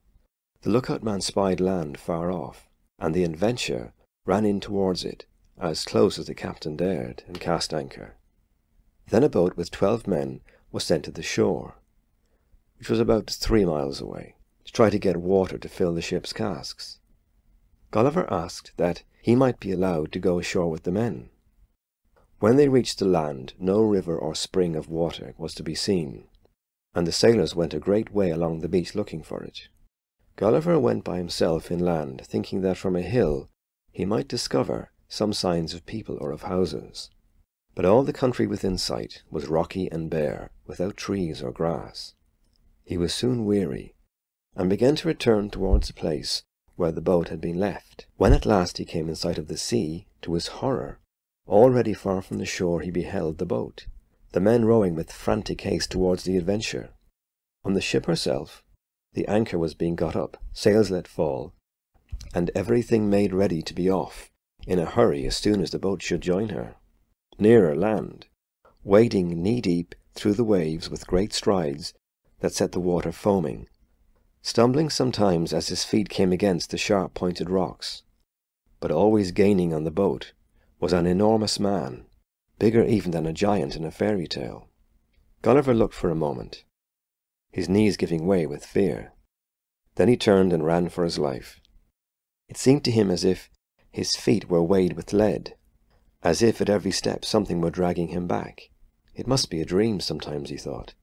the lookout man spied land far off, and the Adventure ran in towards it, as close as the captain dared, and cast anchor. Then a boat with 12 men was sent to the shore, which was about 3 miles away, to try to get water to fill the ship's casks. Gulliver asked that he might be allowed to go ashore with the men. When they reached the land, no river or spring of water was to be seen, and the sailors went a great way along the beach looking for it. Gulliver went by himself inland, thinking that from a hill he might discover some signs of people or of houses. But all the country within sight was rocky and bare, without trees or grass. He was soon weary, and began to return towards the place where the boat had been left. When at last he came in sight of the sea, to his horror, already far from the shore he beheld the boat, the men rowing with frantic haste towards the Adventure. On the ship herself, the anchor was being got up, sails let fall, and everything made ready to be off in a hurry as soon as the boat should join her. Nearer land, wading knee-deep through the waves with great strides that set the water foaming, stumbling sometimes as his feet came against the sharp-pointed rocks, but always gaining on the boat, was an enormous man, bigger even than a giant in a fairy tale. Gulliver looked for a moment, his knees giving way with fear. Then he turned and ran for his life. It seemed to him as if his feet were weighted with lead, as if at every step something were dragging him back. It must be a dream sometimes, he thought,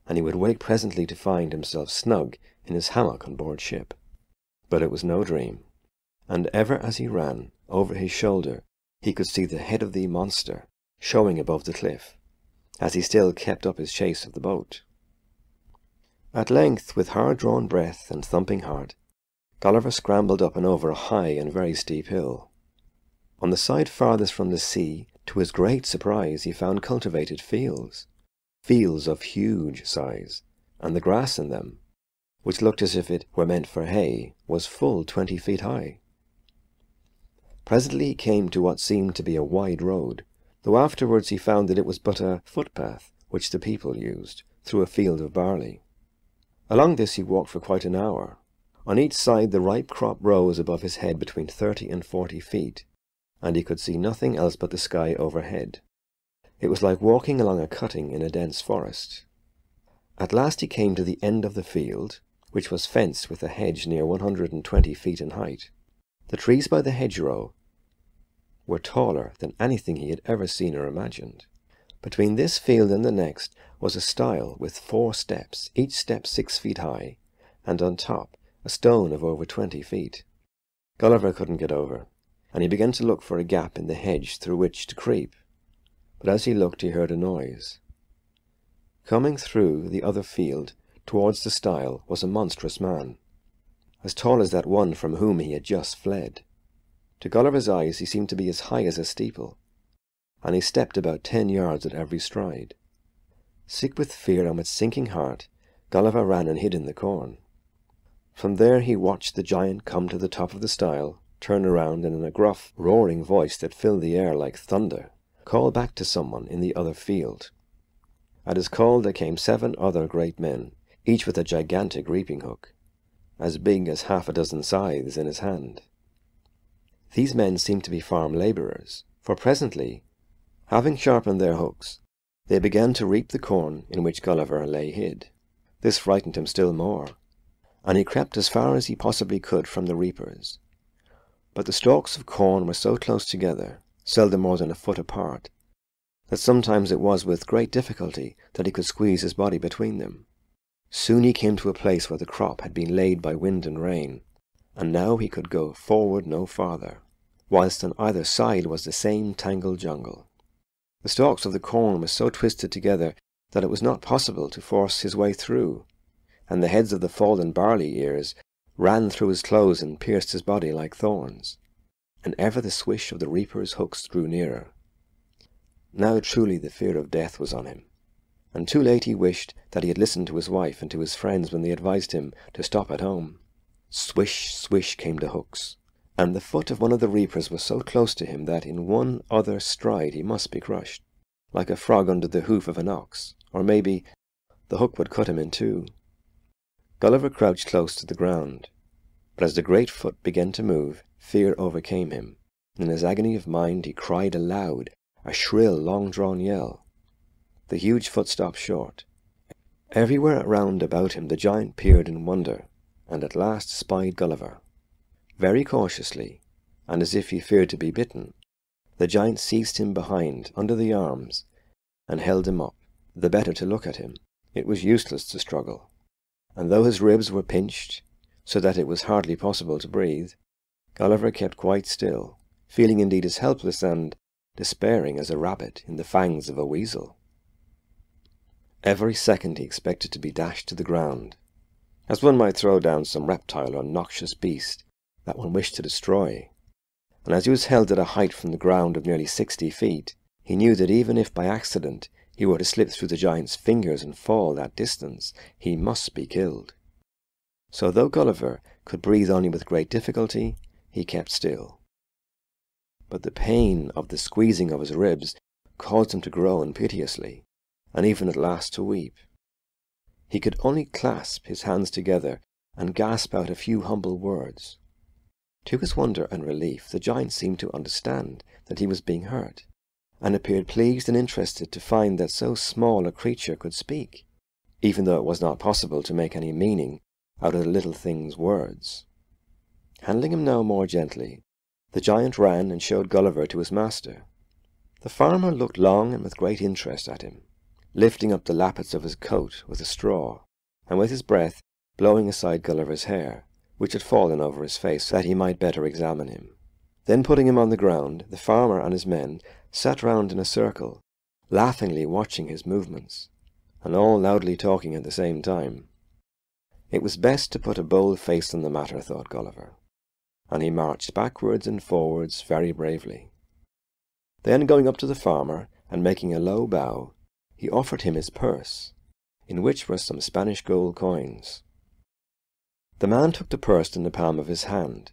and he would wake presently to find himself snug in his hammock on board ship. But it was no dream, and ever as he ran, over his shoulder he could see the head of the monster showing above the cliff, as he still kept up his chase of the boat. At length, with hard-drawn breath and thumping heart, Gulliver scrambled up and over a high and very steep hill. On the side farthest from the sea, to his great surprise, he found cultivated fields of huge size, and the grass in them, which looked as if it were meant for hay, was full 20 feet high. Presently he came to what seemed to be a wide road, though afterwards he found that it was but a footpath which the people used, through a field of barley. Along this he walked for quite an hour. On each side the ripe crop rose above his head between 30 and 40 feet, and he could see nothing else but the sky overhead. It was like walking along a cutting in a dense forest. At last he came to the end of the field, which was fenced with a hedge near 120 feet in height. The trees by the hedgerow were taller than anything he had ever seen or imagined. Between this field and the next was a stile with 4 steps, each step 6 feet high, and on top a stone of over 20 feet. Gulliver couldn't get over, and he began to look for a gap in the hedge through which to creep. But as he looked, he heard a noise. Coming through the other field towards the stile was a monstrous man, as tall as that one from whom he had just fled. To Gulliver's eyes he seemed to be as high as a steeple, and he stepped about 10 yards at every stride. Sick with fear and with sinking heart, Gulliver ran and hid in the corn. From there he watched the giant come to the top of the stile, turn around, and in a gruff, roaring voice that filled the air like thunder, call back to someone in the other field. At his call there came 7 other great men, each with a gigantic reaping hook, as big as 6 scythes in his hand. These men seemed to be farm labourers, for presently, having sharpened their hooks, they began to reap the corn in which Gulliver lay hid. This frightened him still more, and he crept as far as he possibly could from the reapers. But the stalks of corn were so close together, seldom more than a foot apart, that sometimes it was with great difficulty that he could squeeze his body between them. Soon he came to a place where the crop had been laid by wind and rain, and now he could go forward no farther, whilst on either side was the same tangled jungle. The stalks of the corn were so twisted together that it was not possible to force his way through, and the heads of the fallen barley ears ran through his clothes and pierced his body like thorns, and ever the swish of the reapers' hooks drew nearer. Now truly the fear of death was on him, and too late he wished that he had listened to his wife and to his friends when they advised him to stop at home. Swish, swish came the hooks, and the foot of one of the reapers was so close to him that in one other stride he must be crushed, like a frog under the hoof of an ox, or maybe the hook would cut him in 2. Gulliver crouched close to the ground, but as the great foot began to move, fear overcame him. In his agony of mind he cried aloud, a shrill, long-drawn yell. The huge foot stopped short. Everywhere round about him the giant peered in wonder, and at last spied Gulliver. Very cautiously, and as if he feared to be bitten, the giant seized him behind, under the arms, and held him up, the better to look at him. It was useless to struggle, and though his ribs were pinched, so that it was hardly possible to breathe, Gulliver kept quite still, feeling indeed as helpless and despairing as a rabbit in the fangs of a weasel. Every second he expected to be dashed to the ground, as one might throw down some reptile or noxious beast that one wished to destroy, and as he was held at a height from the ground of nearly 60 feet, he knew that even if by accident he were to slip through the giant's fingers and fall that distance, he must be killed. So though Gulliver could breathe only with great difficulty, he kept still. But the pain of the squeezing of his ribs caused him to groan piteously, and even at last to weep. He could only clasp his hands together and gasp out a few humble words. To his wonder and relief, the giant seemed to understand that he was being hurt, and appeared pleased and interested to find that so small a creature could speak, even though it was not possible to make any meaning out of the little thing's words. Handling him now more gently, the giant ran and showed Gulliver to his master. The farmer looked long and with great interest at him, lifting up the lappets of his coat with a straw, and with his breath blowing aside Gulliver's hair, which had fallen over his face, that he might better examine him. Then putting him on the ground, the farmer and his men sat round in a circle, laughingly watching his movements, and all loudly talking at the same time. It was best to put a bold face on the matter, thought Gulliver, and he marched backwards and forwards very bravely. Then going up to the farmer, and making a low bow, he offered him his purse, in which were some Spanish gold coins. The man took the purse in the palm of his hand,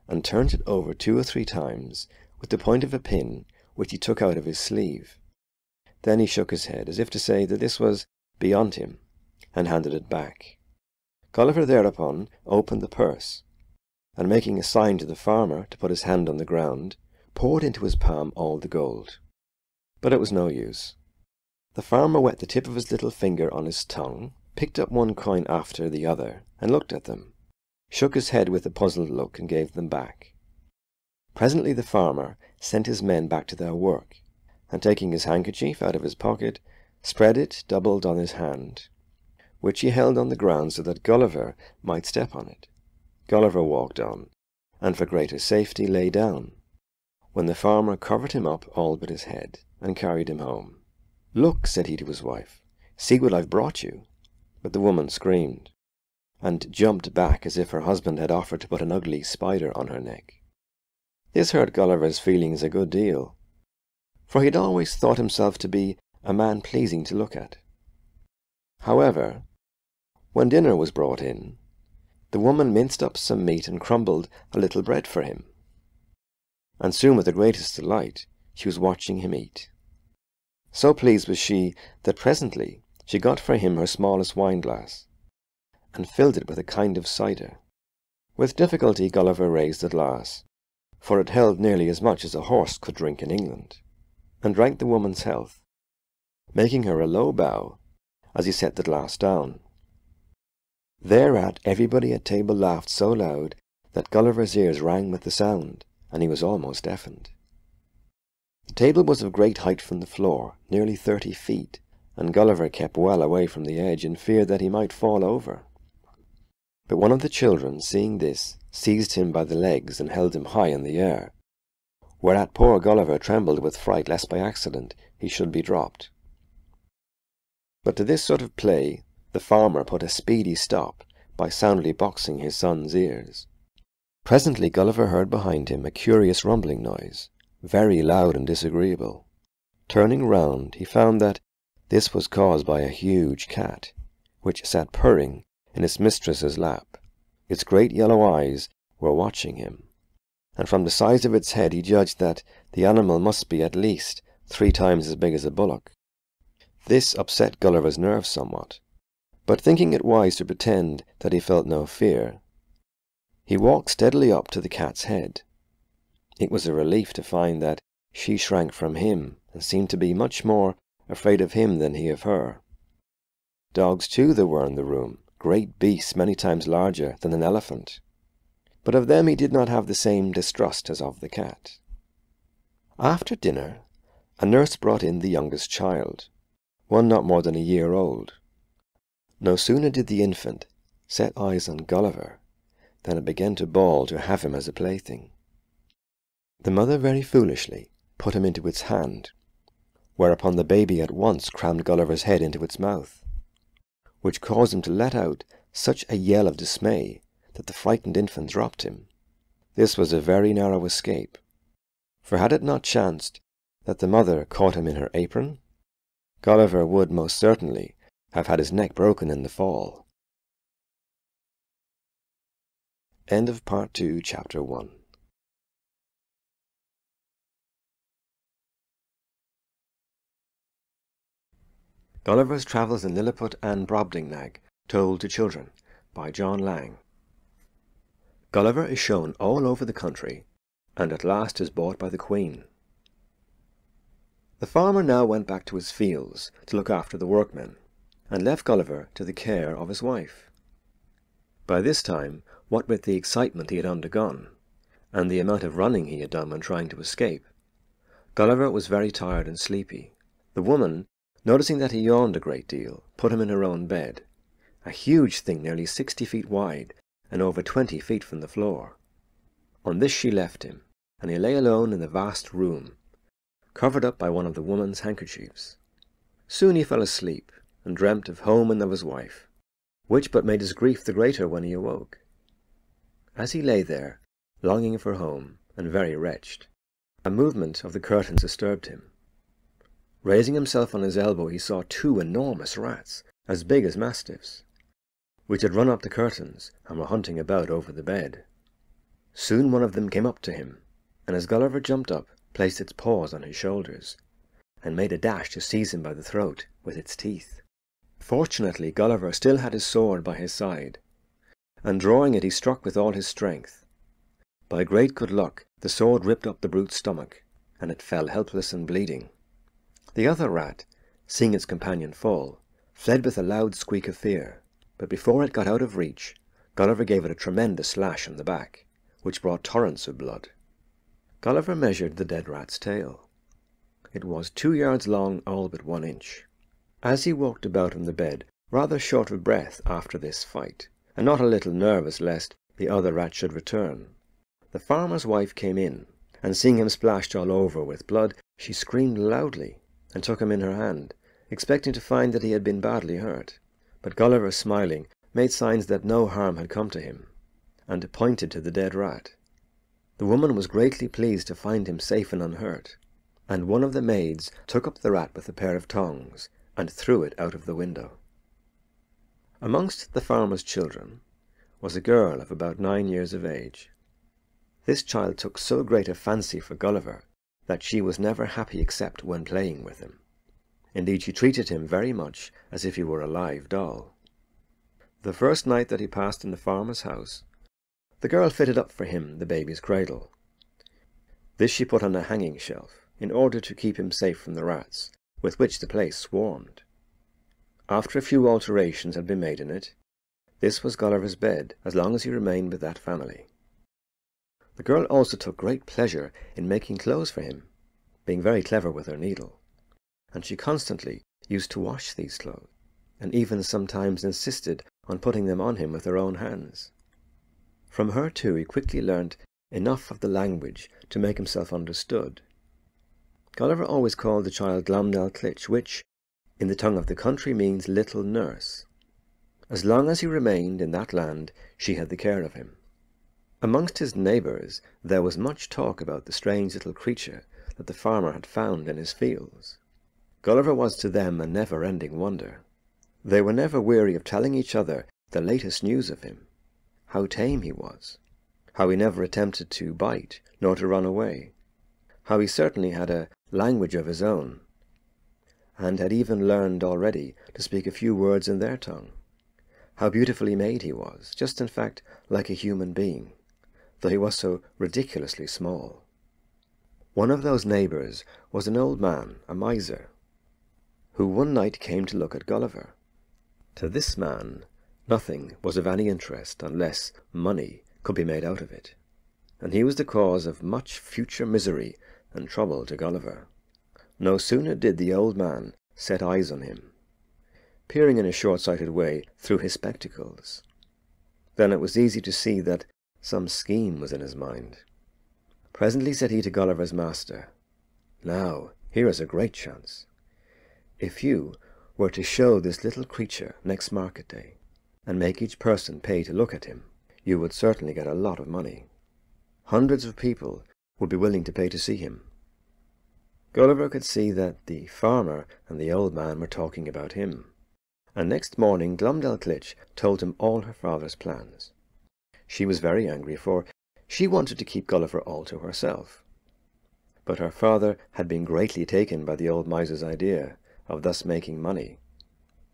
and turned it over 2 or 3 times with the point of a pin which he took out of his sleeve. Then he shook his head, as if to say that this was beyond him, and handed it back. Gulliver thereupon opened the purse, and making a sign to the farmer to put his hand on the ground, poured into his palm all the gold. But it was no use. The farmer wet the tip of his little finger on his tongue, picked up one coin after the other and looked at them, shook his head with a puzzled look and gave them back. Presently the farmer sent his men back to their work, and taking his handkerchief out of his pocket, spread it doubled on his hand, which he held on the ground so that Gulliver might step on it. Gulliver walked on, and for greater safety lay down, when the farmer covered him up all but his head, and carried him home. "Look," said he to his wife, "see what I've brought you." But the woman screamed, and jumped back as if her husband had offered to put an ugly spider on her neck. This hurt Gulliver's feelings a good deal, for he had always thought himself to be a man pleasing to look at. However, when dinner was brought in, the woman minced up some meat and crumbled a little bread for him, and soon with the greatest delight she was watching him eat. So pleased was she that presently she got for him her smallest wine-glass, and filled it with a kind of cider. With difficulty Gulliver raised the glass, for it held nearly as much as a horse could drink in England, and drank the woman's health, making her a low bow as he set the glass down. Thereat everybody at table laughed so loud that Gulliver's ears rang with the sound, and he was almost deafened. The table was of great height from the floor, nearly 30 feet, and Gulliver kept well away from the edge in fear that he might fall over. But one of the children, seeing this, seized him by the legs and held him high in the air, whereat poor Gulliver trembled with fright lest by accident he should be dropped. But to this sort of play the farmer put a speedy stop by soundly boxing his son's ears. Presently Gulliver heard behind him a curious rumbling noise, very loud and disagreeable. Turning round, he found that this was caused by a huge cat, which sat purring in its mistress's lap. Its great yellow eyes were watching him, and from the size of its head he judged that the animal must be at least 3 times as big as a bullock. This upset Gulliver's nerves somewhat, but thinking it wise to pretend that he felt no fear, he walked steadily up to the cat's head. It was a relief to find that she shrank from him, and seemed to be much more afraid of him than he of her. Dogs, too, there were in the room, great beasts many times larger than an elephant, but of them he did not have the same distrust as of the cat. After dinner, a nurse brought in the youngest child, one not more than a year old. No sooner did the infant set eyes on Gulliver than it began to bawl to have him as a plaything. The mother very foolishly put him into its hand, whereupon the baby at once crammed Gulliver's head into its mouth, which caused him to let out such a yell of dismay that the frightened infant dropped him. This was a very narrow escape, for had it not chanced that the mother caught him in her apron, Gulliver would most certainly have had his neck broken in the fall. End of Part 2, Chapter 1. Gulliver's Travels in Lilliput and Brobdingnag, Told to Children, by John Lang. Gulliver is shown all over the country, and at last is bought by the Queen. The farmer now went back to his fields to look after the workmen, and left Gulliver to the care of his wife. By this time, what with the excitement he had undergone, and the amount of running he had done when trying to escape, Gulliver was very tired and sleepy. The woman, noticing that he yawned a great deal, put him in her own bed, a huge thing nearly 60 feet wide and over 20 feet from the floor. On this she left him, and he lay alone in the vast room, covered up by one of the woman's handkerchiefs. Soon he fell asleep, and dreamt of home and of his wife, which but made his grief the greater when he awoke. As he lay there, longing for home, and very wretched, a movement of the curtains disturbed him. Raising himself on his elbow, he saw 2 enormous rats, as big as mastiffs, which had run up the curtains and were hunting about over the bed. Soon one of them came up to him, and as Gulliver jumped up, placed its paws on his shoulders, and made a dash to seize him by the throat with its teeth. Fortunately, Gulliver still had his sword by his side, and drawing it he struck with all his strength. By great good luck, the sword ripped up the brute's stomach, and it fell helpless and bleeding. The other rat, seeing its companion fall, fled with a loud squeak of fear, but before it got out of reach, Gulliver gave it a tremendous slash on the back, which brought torrents of blood. Gulliver measured the dead rat's tail. It was 2 yards long, all but 1 inch. As he walked about on the bed, rather short of breath after this fight, and not a little nervous lest the other rat should return, the farmer's wife came in, and seeing him splashed all over with blood, she screamed loudly and took him in her hand, expecting to find that he had been badly hurt. But Gulliver, smiling, made signs that no harm had come to him, and pointed to the dead rat. The woman was greatly pleased to find him safe and unhurt, and one of the maids took up the rat with a pair of tongs and threw it out of the window. Amongst the farmer's children was a girl of about 9 years of age. This child took so great a fancy for Gulliver that she was never happy except when playing with him. Indeed, she treated him very much as if he were a live doll. The first night that he passed in the farmer's house, the girl fitted up for him the baby's cradle. This she put on a hanging shelf, in order to keep him safe from the rats, with which the place swarmed. After a few alterations had been made in it, this was Gulliver's bed as long as he remained with that family. The girl also took great pleasure in making clothes for him, being very clever with her needle, and she constantly used to wash these clothes, and even sometimes insisted on putting them on him with her own hands. From her, too, he quickly learnt enough of the language to make himself understood. Gulliver always called the child Glumdalclitch, which, in the tongue of the country, means little nurse. As long as he remained in that land, she had the care of him. Amongst his neighbours there was much talk about the strange little creature that the farmer had found in his fields. Gulliver was to them a never-ending wonder. They were never weary of telling each other the latest news of him, how tame he was, how he never attempted to bite nor to run away, how he certainly had a language of his own, and had even learned already to speak a few words in their tongue, how beautifully made he was, just in fact like a human being, though he was so ridiculously small. One of those neighbours was an old man, a miser, who one night came to look at Gulliver. To this man, nothing was of any interest unless money could be made out of it, and he was the cause of much future misery and trouble to Gulliver. No sooner did the old man set eyes on him, peering in a short-sighted way through his spectacles, than it was easy to see that some scheme was in his mind. Presently said he to Gulliver's master, "Now, here is a great chance. If you were to show this little creature next market day, and make each person pay to look at him, you would certainly get a lot of money. Hundreds of people would be willing to pay to see him." Gulliver could see that the farmer and the old man were talking about him, and next morning Glumdalclitch told him all her father's plans. She was very angry, for she wanted to keep Gulliver all to herself. But her father had been greatly taken by the old miser's idea of thus making money.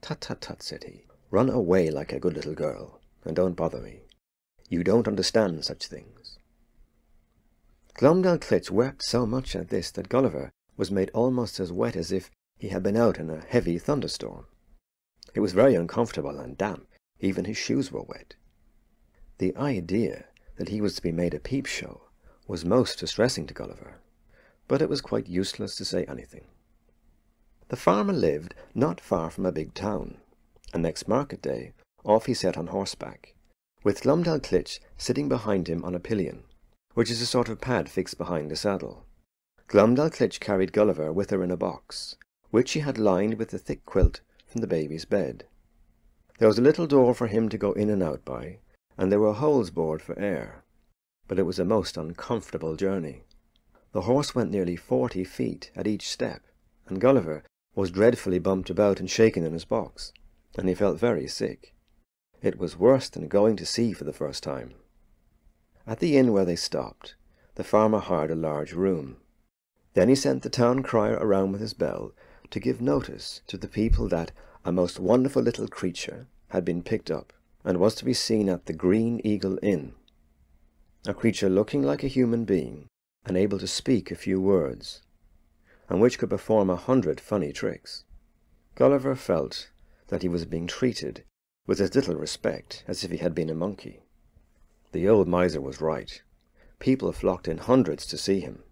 "Tut, tut, tut," said he. "Run away like a good little girl, and don't bother me. You don't understand such things." Glumdalclitch wept so much at this that Gulliver was made almost as wet as if he had been out in a heavy thunderstorm. It was very uncomfortable and damp, even his shoes were wet. The idea that he was to be made a peep-show was most distressing to Gulliver, but it was quite useless to say anything. The farmer lived not far from a big town, and next market day off he set on horseback, with Glumdalclitch sitting behind him on a pillion, which is a sort of pad fixed behind the saddle. Glumdalclitch carried Gulliver with her in a box, which she had lined with the thick quilt from the baby's bed. There was a little door for him to go in and out by, and there were holes bored for air, but it was a most uncomfortable journey. The horse went nearly 40 feet at each step, and Gulliver was dreadfully bumped about and shaken in his box, and he felt very sick. It was worse than going to sea for the first time. At the inn where they stopped, the farmer hired a large room. Then he sent the town crier around with his bell to give notice to the people that a most wonderful little creature had been picked up and was to be seen at the Green Eagle Inn. A creature looking like a human being and able to speak a few words, and which could perform 100 funny tricks. Gulliver felt that he was being treated with as little respect as if he had been a monkey. The old miser was right. People flocked in hundreds to see him,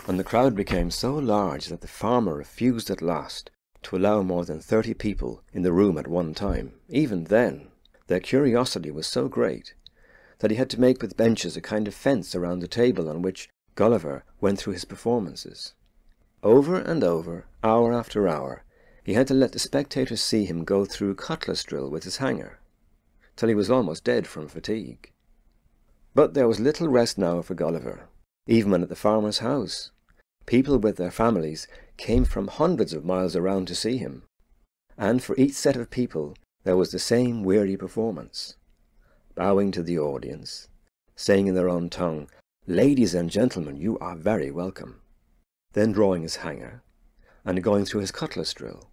and the crowd became so large that the farmer refused at last to allow more than 30 people in the room at one time. Even then, their curiosity was so great that he had to make with benches a kind of fence around the table on which Gulliver went through his performances. Over and over, hour after hour, he had to let the spectators see him go through cutlass drill with his hanger, till he was almost dead from fatigue. But there was little rest now for Gulliver, even when at the farmer's house. People with their families came from hundreds of miles around to see him, and for each set of people there was the same weary performance. Bowing to the audience, saying in their own tongue, "Ladies and gentlemen, you are very welcome," then drawing his hanger, and going through his cutlass drill.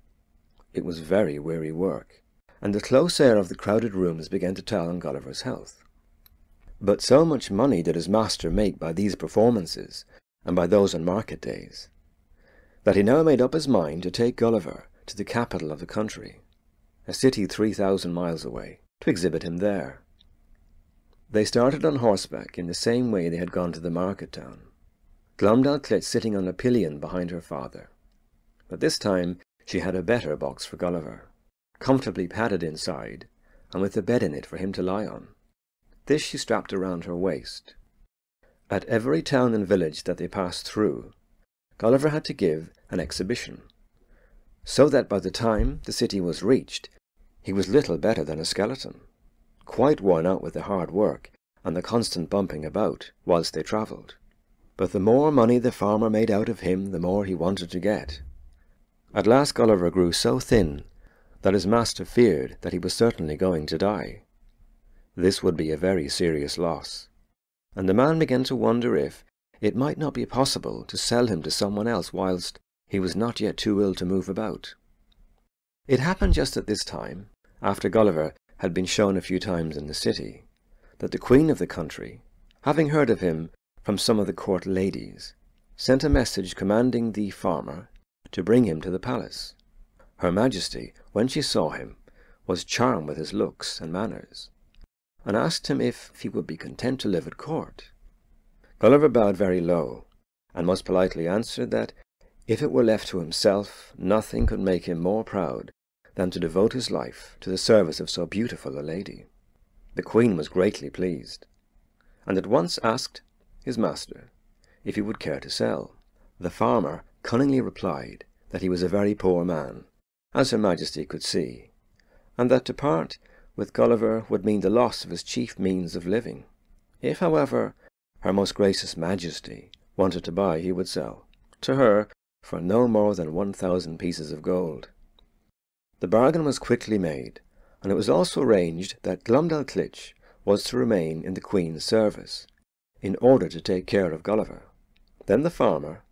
It was very weary work, and the close air of the crowded rooms began to tell on Gulliver's health. But so much money did his master make by these performances, and by those on market days, that he now made up his mind to take Gulliver to the capital of the country, a city 3,000 miles away, to exhibit him there. They started on horseback in the same way they had gone to the market town, Glumdalclitch sitting on a pillion behind her father. But this time she had a better box for Gulliver, comfortably padded inside, and with a bed in it for him to lie on. This she strapped around her waist. At every town and village that they passed through, Gulliver had to give an exhibition, so that by the time the city was reached, he was little better than a skeleton, quite worn out with the hard work and the constant bumping about whilst they travelled. But the more money the farmer made out of him, the more he wanted to get. At last Gulliver grew so thin that his master feared that he was certainly going to die. This would be a very serious loss, and the man began to wonder if it might not be possible to sell him to someone else whilst he was not yet too ill to move about. It happened just at this time, after Gulliver had been shown a few times in the city, that the queen of the country, having heard of him from some of the court ladies, sent a message commanding the farmer to bring him to the palace. Her Majesty, when she saw him, was charmed with his looks and manners, and asked him if he would be content to live at court. Gulliver bowed very low, and most politely answered that if it were left to himself, nothing could make him more proud than to devote his life to the service of so beautiful a lady. The queen was greatly pleased, and at once asked his master if he would care to sell. The farmer cunningly replied that he was a very poor man, as Her Majesty could see, and that to part with Gulliver would mean the loss of his chief means of living. If, however, Her Most Gracious Majesty wanted to buy, he would sell to her for no more than 1,000 pieces of gold. The bargain was quickly made, and it was also arranged that Glumdalclitch was to remain in the Queen's service, in order to take care of Gulliver. Then the farmer,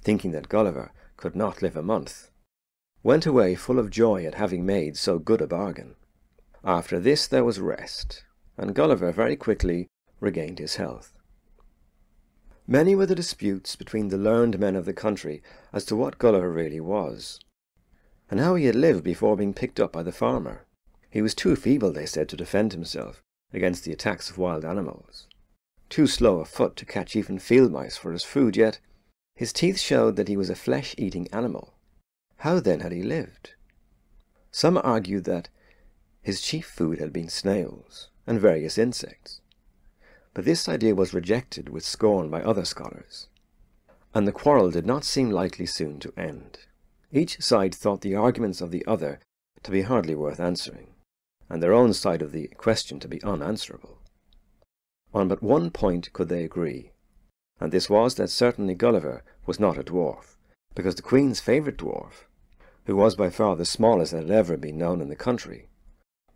thinking that Gulliver could not live a month, went away full of joy at having made so good a bargain. After this there was rest, and Gulliver very quickly regained his health. Many were the disputes between the learned men of the country as to what Gulliver really was, and how he had lived before being picked up by the farmer. He was too feeble, they said, to defend himself against the attacks of wild animals, too slow of foot to catch even field mice for his food, yet his teeth showed that he was a flesh-eating animal. How then had he lived? Some argued that his chief food had been snails and various insects, but this idea was rejected with scorn by other scholars, and the quarrel did not seem likely soon to end. Each side thought the arguments of the other to be hardly worth answering, and their own side of the question to be unanswerable. On but one point could they agree, and this was that certainly Gulliver was not a dwarf, because the Queen's favourite dwarf, who was by far the smallest that had ever been known in the country,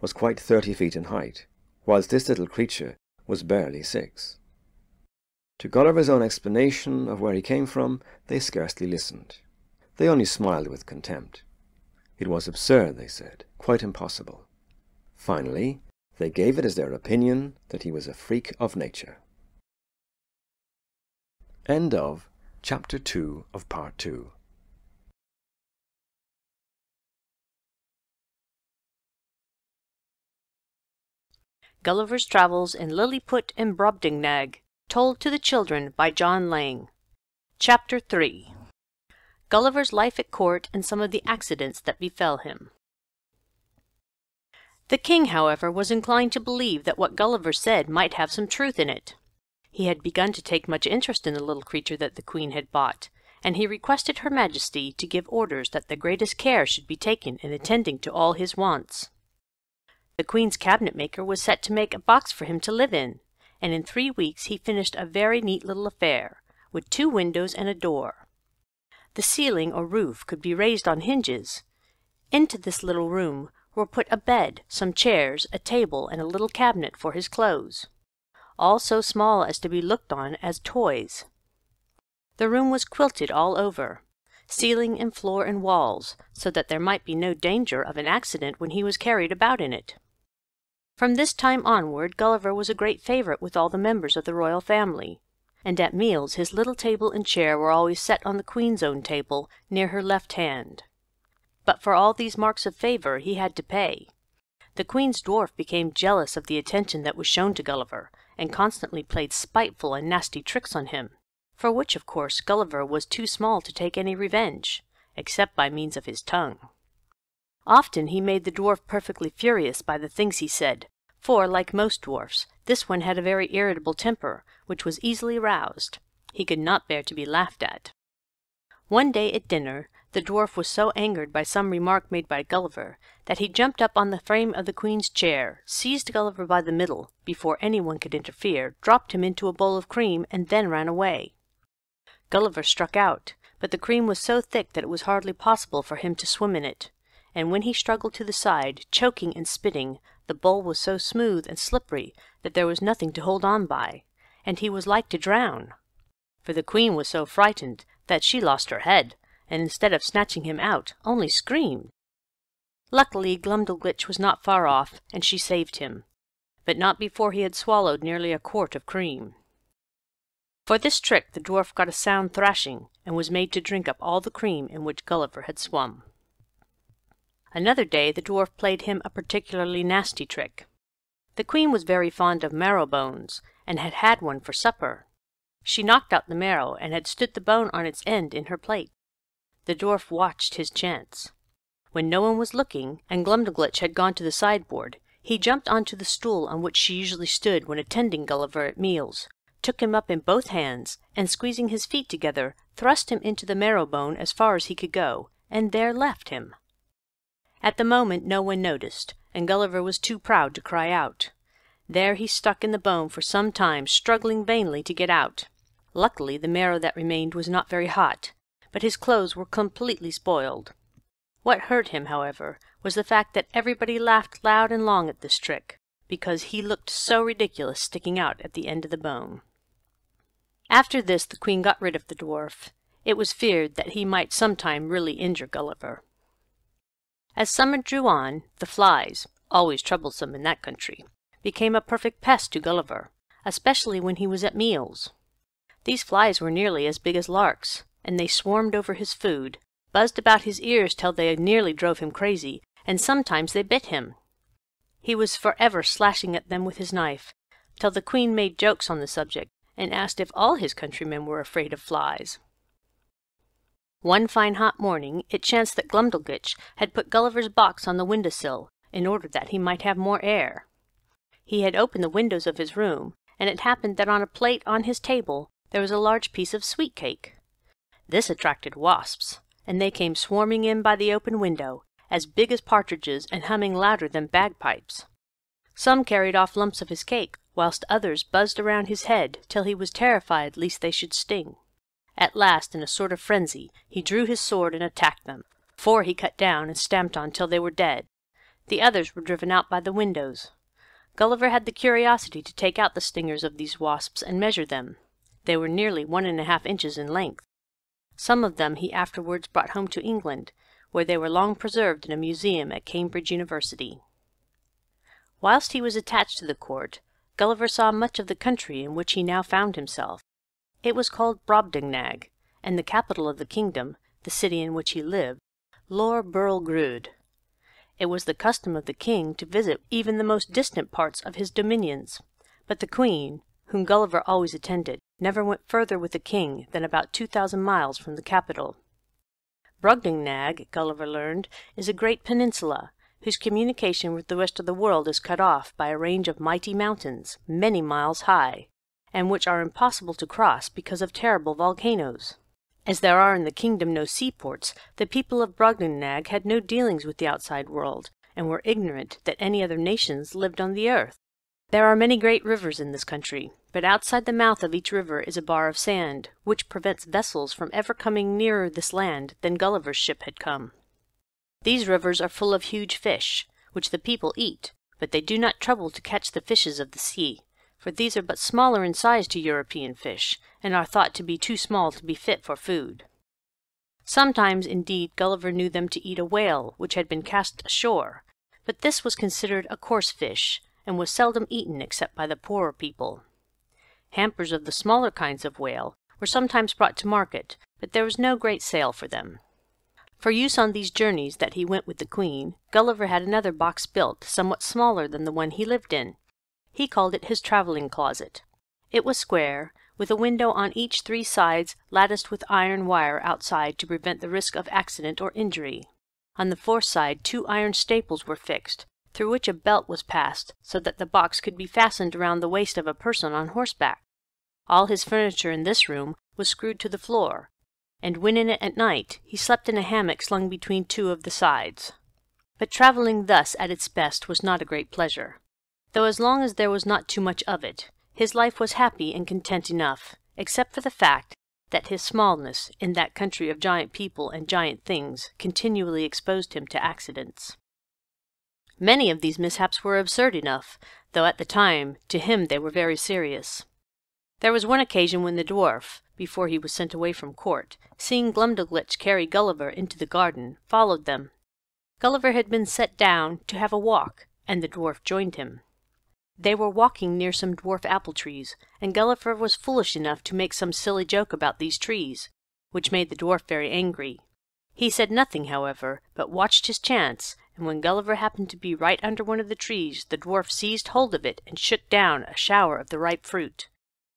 was quite 30 feet in height, whilst this little creature was barely 6. To Gulliver's own explanation of where he came from, they scarcely listened. They only smiled with contempt. It was absurd, they said, quite impossible. Finally, they gave it as their opinion that he was a freak of nature. End of Chapter 2 of Part 2. Gulliver's Travels in Lilliput and Brobdingnag, told to the children by John Lang. Chapter 3. Gulliver's Life at Court and Some of the Accidents that Befell Him. The king, however, was inclined to believe that what Gulliver said might have some truth in it. He had begun to take much interest in the little creature that the queen had bought, and he requested Her Majesty to give orders that the greatest care should be taken in attending to all his wants. The queen's cabinet-maker was set to make a box for him to live in, and in 3 weeks he finished a very neat little affair, with 2 windows and a door. The ceiling or roof could be raised on hinges. Into this little room were put a bed, some chairs, a table, and a little cabinet for his clothes, all so small as to be looked on as toys. The room was quilted all over, ceiling and floor and walls, so that there might be no danger of an accident when he was carried about in it. From this time onward Gulliver was a great favourite with all the members of the royal family, and at meals his little table and chair were always set on the queen's own table, near her left hand. But for all these marks of favour he had to pay. The queen's dwarf became jealous of the attention that was shown to Gulliver, and constantly played spiteful and nasty tricks on him, for which, of course, Gulliver was too small to take any revenge, except by means of his tongue. Often he made the dwarf perfectly furious by the things he said, for, like most dwarfs, this one had a very irritable temper, which was easily roused. He could not bear to be laughed at. One day at dinner, the dwarf was so angered by some remark made by Gulliver that he jumped up on the frame of the queen's chair, seized Gulliver by the middle, before anyone could interfere, dropped him into a bowl of cream, and then ran away. Gulliver struck out, but the cream was so thick that it was hardly possible for him to swim in it, and when he struggled to the side, choking and spitting, the bowl was so smooth and slippery that there was nothing to hold on by, and he was like to drown. For the queen was so frightened that she lost her head, and instead of snatching him out, only screamed. Luckily Glumdalglitch was not far off, and she saved him, but not before he had swallowed nearly a quart of cream. For this trick the dwarf got a sound thrashing, and was made to drink up all the cream in which Gulliver had swum. Another day the dwarf played him a particularly nasty trick. The queen was very fond of marrow bones, and had had one for supper. She knocked out the marrow, and had stood the bone on its end in her plate. The dwarf watched his chance. When no one was looking, and Glumdalglitch had gone to the sideboard, he jumped onto the stool on which she usually stood when attending Gulliver at meals, took him up in both hands, and squeezing his feet together, thrust him into the marrow bone as far as he could go, and there left him. At the moment no one noticed, and Gulliver was too proud to cry out. There he stuck in the bone for some time, struggling vainly to get out. Luckily the marrow that remained was not very hot, but his clothes were completely spoiled. What hurt him, however, was the fact that everybody laughed loud and long at this trick, because he looked so ridiculous sticking out at the end of the bone. After this the queen got rid of the dwarf. It was feared that he might sometime really injure Gulliver. As summer drew on, the flies, always troublesome in that country, became a perfect pest to Gulliver, especially when he was at meals. These flies were nearly as big as larks, and they swarmed over his food, buzzed about his ears till they nearly drove him crazy, and sometimes they bit him. He was forever slashing at them with his knife, till the queen made jokes on the subject, and asked if all his countrymen were afraid of flies. One fine hot morning it chanced that Glumdalglitch had put Gulliver's box on the window-sill, in order that he might have more air. He had opened the windows of his room, and it happened that on a plate on his table there was a large piece of sweet cake. This attracted wasps, and they came swarming in by the open window, as big as partridges and humming louder than bagpipes. Some carried off lumps of his cake, whilst others buzzed around his head till he was terrified lest they should sting. At last, in a sort of frenzy, he drew his sword and attacked them. 4 he cut down and stamped on till they were dead. The others were driven out by the windows. Gulliver had the curiosity to take out the stingers of these wasps and measure them. They were nearly 1½ inches in length. Some of them he afterwards brought home to England, where they were long preserved in a museum at Cambridge University. Whilst he was attached to the court, Gulliver saw much of the country in which he now found himself. It was called Brobdingnag, and the capital of the kingdom, the city in which he lived, Lor Burl Grud. It was the custom of the king to visit even the most distant parts of his dominions, but the queen, whom Gulliver always attended, never went further with the king than about 2,000 miles from the capital. Brobdingnag, Gulliver learned, is a great peninsula, whose communication with the rest of the world is cut off by a range of mighty mountains, many miles high, and which are impossible to cross because of terrible volcanoes. As there are in the kingdom no seaports, the people of Brobdingnag had no dealings with the outside world, and were ignorant that any other nations lived on the earth. There are many great rivers in this country, but outside the mouth of each river is a bar of sand, which prevents vessels from ever coming nearer this land than Gulliver's ship had come. These rivers are full of huge fish, which the people eat, but they do not trouble to catch the fishes of the sea, for these are but smaller in size to European fish, and are thought to be too small to be fit for food. Sometimes, indeed, Gulliver knew them to eat a whale which had been cast ashore, but this was considered a coarse fish, and was seldom eaten except by the poorer people. Hampers of the smaller kinds of whale were sometimes brought to market, but there was no great sale for them. For use on these journeys that he went with the queen, Gulliver had another box built, somewhat smaller than the one he lived in. He called it his travelling closet. It was square, with a window on each 3 sides latticed with iron wire outside to prevent the risk of accident or injury. On the 4th side 2 iron staples were fixed, through which a belt was passed, so that the box could be fastened around the waist of a person on horseback. All his furniture in this room was screwed to the floor, and when in it at night he slept in a hammock slung between 2 of the sides. But travelling thus at its best was not a great pleasure, though as long as there was not too much of it, his life was happy and content enough, except for the fact that his smallness, in that country of giant people and giant things, continually exposed him to accidents. Many of these mishaps were absurd enough, though at the time, to him they were very serious. There was one occasion when the dwarf, before he was sent away from court, seeing Glumdalclitch carry Gulliver into the garden, followed them. Gulliver had been set down to have a walk, and the dwarf joined him. They were walking near some dwarf apple trees, and Gulliver was foolish enough to make some silly joke about these trees, which made the dwarf very angry. He said nothing, however, but watched his chance, and when Gulliver happened to be right under one of the trees, the dwarf seized hold of it and shook down a shower of the ripe fruit.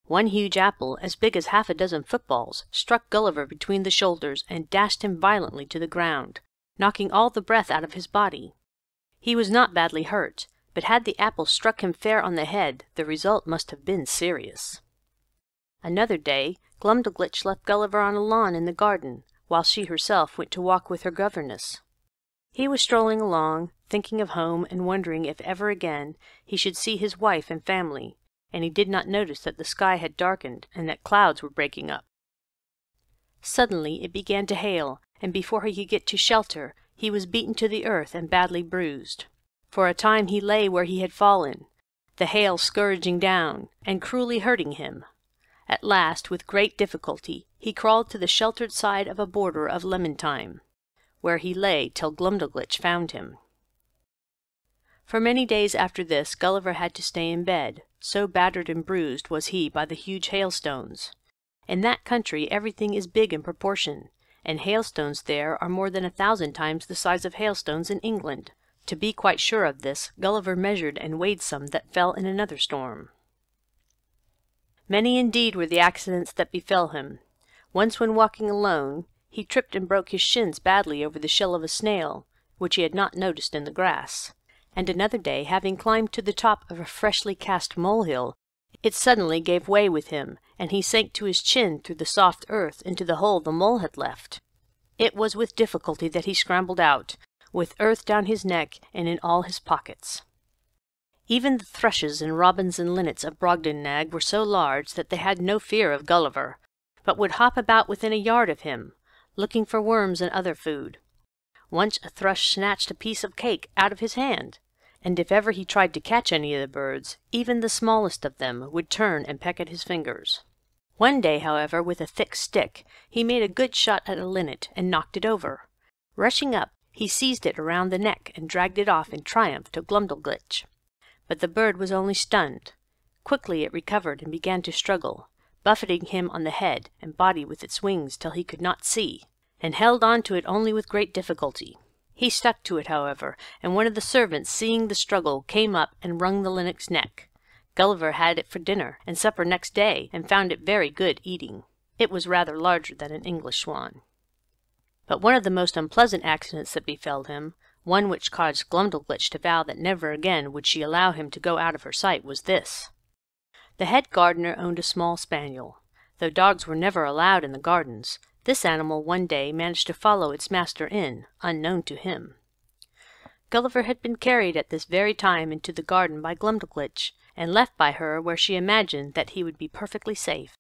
One huge apple, as big as 6 footballs, struck Gulliver between the shoulders and dashed him violently to the ground, knocking all the breath out of his body. He was not badly hurt, but had the apple struck him fair on the head, the result must have been serious. Another day, Glumdalclitch left Gulliver on a lawn in the garden, while she herself went to walk with her governess. He was strolling along, thinking of home and wondering if ever again he should see his wife and family, and he did not notice that the sky had darkened and that clouds were breaking up. Suddenly it began to hail, and before he could get to shelter, he was beaten to the earth and badly bruised. For a time he lay where he had fallen, the hail scourging down, and cruelly hurting him. At last, with great difficulty, he crawled to the sheltered side of a border of lemon thyme, where he lay till Glumdalclitch found him. For many days after this Gulliver had to stay in bed, so battered and bruised was he by the huge hailstones. In that country everything is big in proportion, and hailstones there are more than 1,000 times the size of hailstones in England. To be quite sure of this, Gulliver measured and weighed some that fell in another storm. Many indeed were the accidents that befell him. Once when walking alone, he tripped and broke his shins badly over the shell of a snail, which he had not noticed in the grass. And another day, having climbed to the top of a freshly cast molehill, it suddenly gave way with him, and he sank to his chin through the soft earth into the hole the mole had left. It was with difficulty that he scrambled out, with earth down his neck and in all his pockets. Even the thrushes and robins and linnets of Brobdingnag were so large that they had no fear of Gulliver, but would hop about within a yard of him, looking for worms and other food. Once a thrush snatched a piece of cake out of his hand, and if ever he tried to catch any of the birds, even the smallest of them would turn and peck at his fingers. One day, however, with a thick stick, he made a good shot at a linnet and knocked it over. Rushing up, he seized it around the neck and dragged it off in triumph to Glumdalclitch. But the bird was only stunned. Quickly it recovered and began to struggle, buffeting him on the head and body with its wings till he could not see, and held on to it only with great difficulty. He stuck to it, however, and one of the servants, seeing the struggle, came up and wrung the linnet's neck. Gulliver had it for dinner and supper next day, and found it very good eating. It was rather larger than an English swan. But one of the most unpleasant accidents that befell him, one which caused Glumdalclitch to vow that never again would she allow him to go out of her sight, was this. The head gardener owned a small spaniel. Though dogs were never allowed in the gardens, this animal one day managed to follow its master in, unknown to him. Gulliver had been carried at this very time into the garden by Glumdalclitch, and left by her where she imagined that he would be perfectly safe.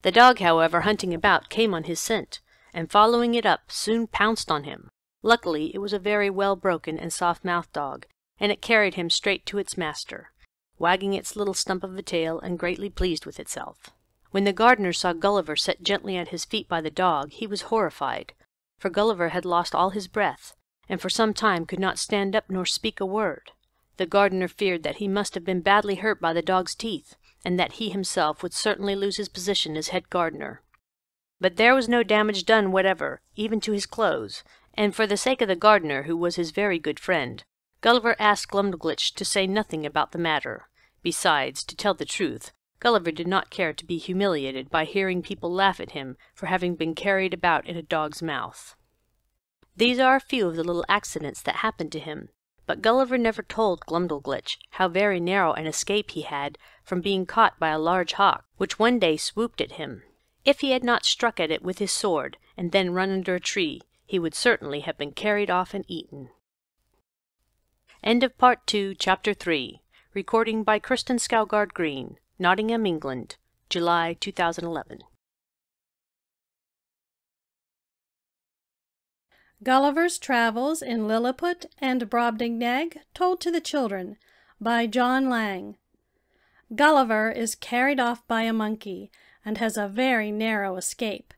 The dog, however, hunting about, came on his scent, and following it up, soon pounced on him. Luckily it was a very well-broken and soft-mouthed dog, and it carried him straight to its master, wagging its little stump of a tail and greatly pleased with itself. When the gardener saw Gulliver set gently at his feet by the dog, he was horrified, for Gulliver had lost all his breath, and for some time could not stand up nor speak a word. The gardener feared that he must have been badly hurt by the dog's teeth, and that he himself would certainly lose his position as head gardener. But there was no damage done whatever, even to his clothes, and for the sake of the gardener, who was his very good friend, Gulliver asked Glumdalclitch to say nothing about the matter. Besides, to tell the truth, Gulliver did not care to be humiliated by hearing people laugh at him for having been carried about in a dog's mouth. These are a few of the little accidents that happened to him, but Gulliver never told Glumdalclitch how very narrow an escape he had from being caught by a large hawk, which one day swooped at him. If he had not struck at it with his sword, and then run under a tree, he would certainly have been carried off and eaten. End of Part 2, Chapter 3. Recording by Kristen Scougard Green, Nottingham, England, July 2011. Gulliver's Travels in Lilliput and Brobdingnag, told to the children, by John Lang. Gulliver is carried off by a monkey, and has a very narrow escape.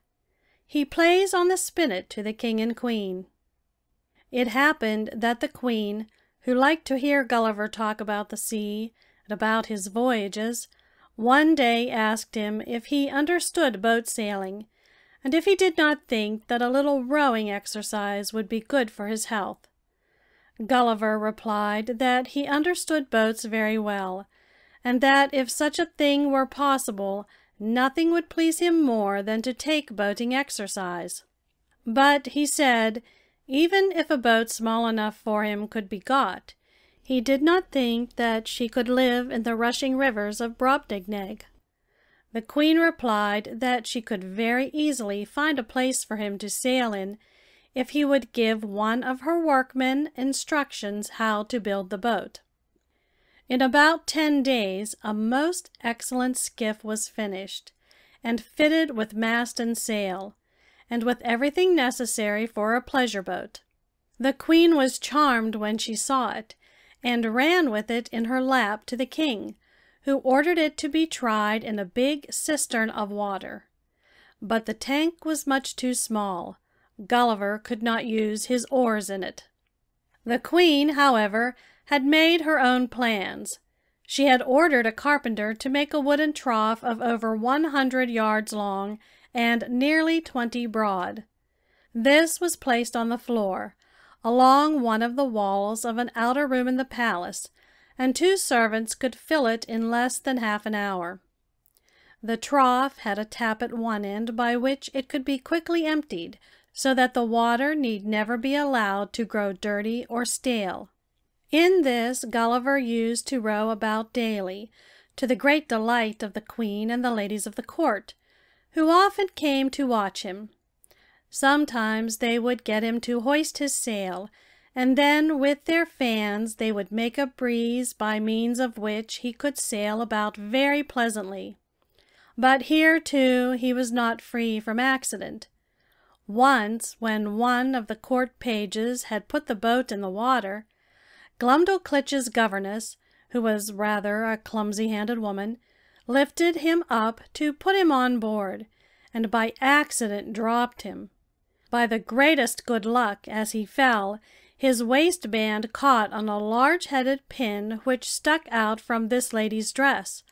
He plays on the spinet to the king and queen. It happened that the queen, who liked to hear Gulliver talk about the sea and about his voyages, one day asked him if he understood boat sailing, and if he did not think that a little rowing exercise would be good for his health. Gulliver replied that he understood boats very well, and that if such a thing were possible, nothing would please him more than to take boating exercise. But, he said, even if a boat small enough for him could be got, he did not think that she could live in the rushing rivers of Brobdingnag. The queen replied that she could very easily find a place for him to sail in, if he would give one of her workmen instructions how to build the boat. In about 10 days a most excellent skiff was finished, and fitted with mast and sail, and with everything necessary for a pleasure boat. The queen was charmed when she saw it, and ran with it in her lap to the king, who ordered it to be tried in a big cistern of water. But the tank was much too small. Gulliver could not use his oars in it. The queen, however, had made her own plans. She had ordered a carpenter to make a wooden trough of over 100 yards long and nearly 20 broad. This was placed on the floor, along one of the walls of an outer room in the palace, and 2 servants could fill it in less than half an hour. The trough had a tap at one end by which it could be quickly emptied, so that the water need never be allowed to grow dirty or stale. In this Gulliver used to row about daily, to the great delight of the queen and the ladies of the court, who often came to watch him. Sometimes they would get him to hoist his sail, and then with their fans they would make a breeze by means of which he could sail about very pleasantly. But here, too, he was not free from accident. Once, when one of the court pages had put the boat in the water, Glumdalclitch's governess, who was rather a clumsy-handed woman, lifted him up to put him on board, and by accident dropped him. By the greatest good luck, as he fell, his waistband caught on a large-headed pin which stuck out from this lady's dress.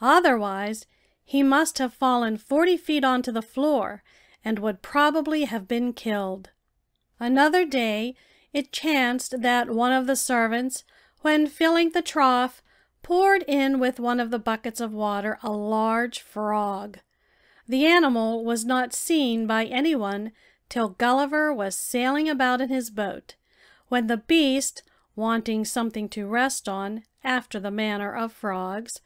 Otherwise, he must have fallen 40 feet onto the floor, and would probably have been killed. Another day, it chanced that one of the servants, when filling the trough, poured in with one of the buckets of water a large frog. The animal was not seen by anyone till Gulliver was sailing about in his boat, when the beast, wanting something to rest on, after the manner of frogs,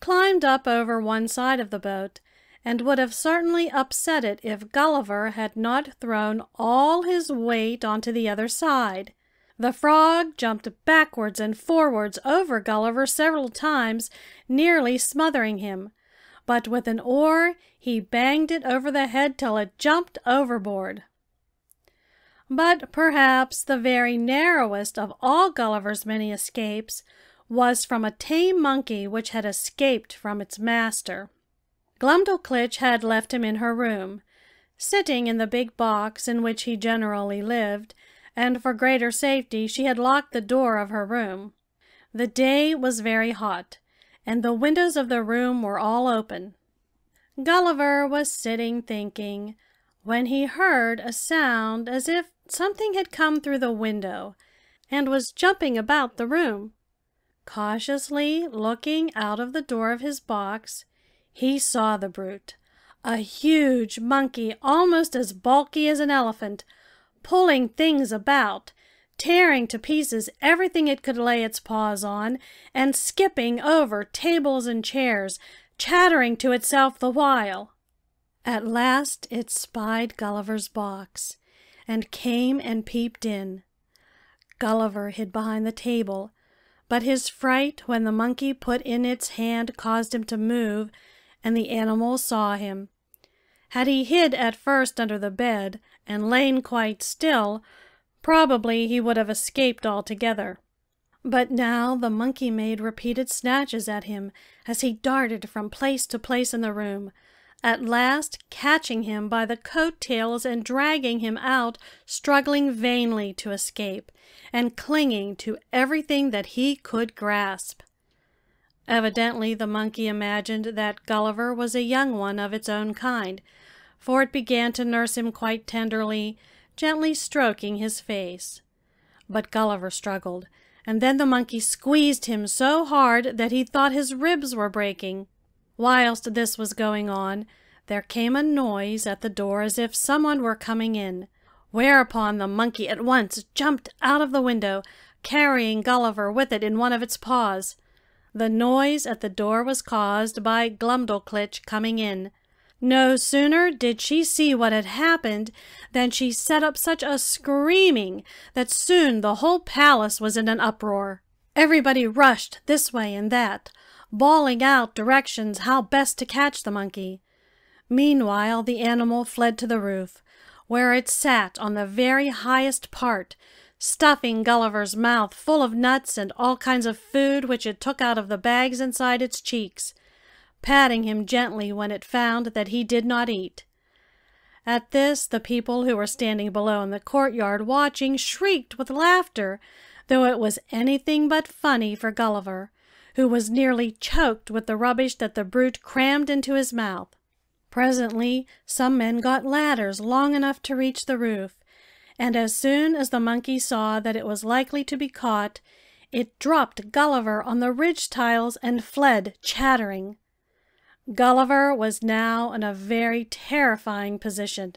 climbed up over one side of the boat, and would have certainly upset it if Gulliver had not thrown all his weight onto the other side. The frog jumped backwards and forwards over Gulliver several times, nearly smothering him, but with an oar he banged it over the head till it jumped overboard. But perhaps the very narrowest of all Gulliver's many escapes was from a tame monkey which had escaped from its master. Glumdalclitch had left him in her room, sitting in the big box in which he generally lived, and for greater safety she had locked the door of her room. The day was very hot, and the windows of the room were all open. Gulliver was sitting thinking, when he heard a sound as if something had come through the window, and was jumping about the room. Cautiously looking out of the door of his box, he saw the brute, a huge monkey almost as bulky as an elephant, pulling things about, tearing to pieces everything it could lay its paws on, and skipping over tables and chairs, chattering to itself the while. At last it spied Gulliver's box, and came and peeped in. Gulliver hid behind the table, but his fright when the monkey put in its hand caused him to move, and the animal saw him. Had he hid at first under the bed, and lain quite still, probably he would have escaped altogether. But now the monkey made repeated snatches at him as he darted from place to place in the room, at last catching him by the coat-tails and dragging him out, struggling vainly to escape, and clinging to everything that he could grasp. Evidently the monkey imagined that Gulliver was a young one of its own kind, for it began to nurse him quite tenderly, gently stroking his face. But Gulliver struggled, and then the monkey squeezed him so hard that he thought his ribs were breaking. Whilst this was going on, there came a noise at the door as if someone were coming in, whereupon the monkey at once jumped out of the window, carrying Gulliver with it in one of its paws. The noise at the door was caused by Glumdalclitch coming in. No sooner did she see what had happened than she set up such a screaming that soon the whole palace was in an uproar. Everybody rushed this way and that, bawling out directions how best to catch the monkey. Meanwhile the animal fled to the roof, where it sat on the very highest part, stuffing Gulliver's mouth full of nuts and all kinds of food which it took out of the bags inside its cheeks, patting him gently when it found that he did not eat. At this the people who were standing below in the courtyard watching shrieked with laughter, though it was anything but funny for Gulliver, who was nearly choked with the rubbish that the brute crammed into his mouth. Presently some men got ladders long enough to reach the roof, and as soon as the monkey saw that it was likely to be caught, it dropped Gulliver on the ridge tiles and fled chattering. Gulliver was now in a very terrifying position.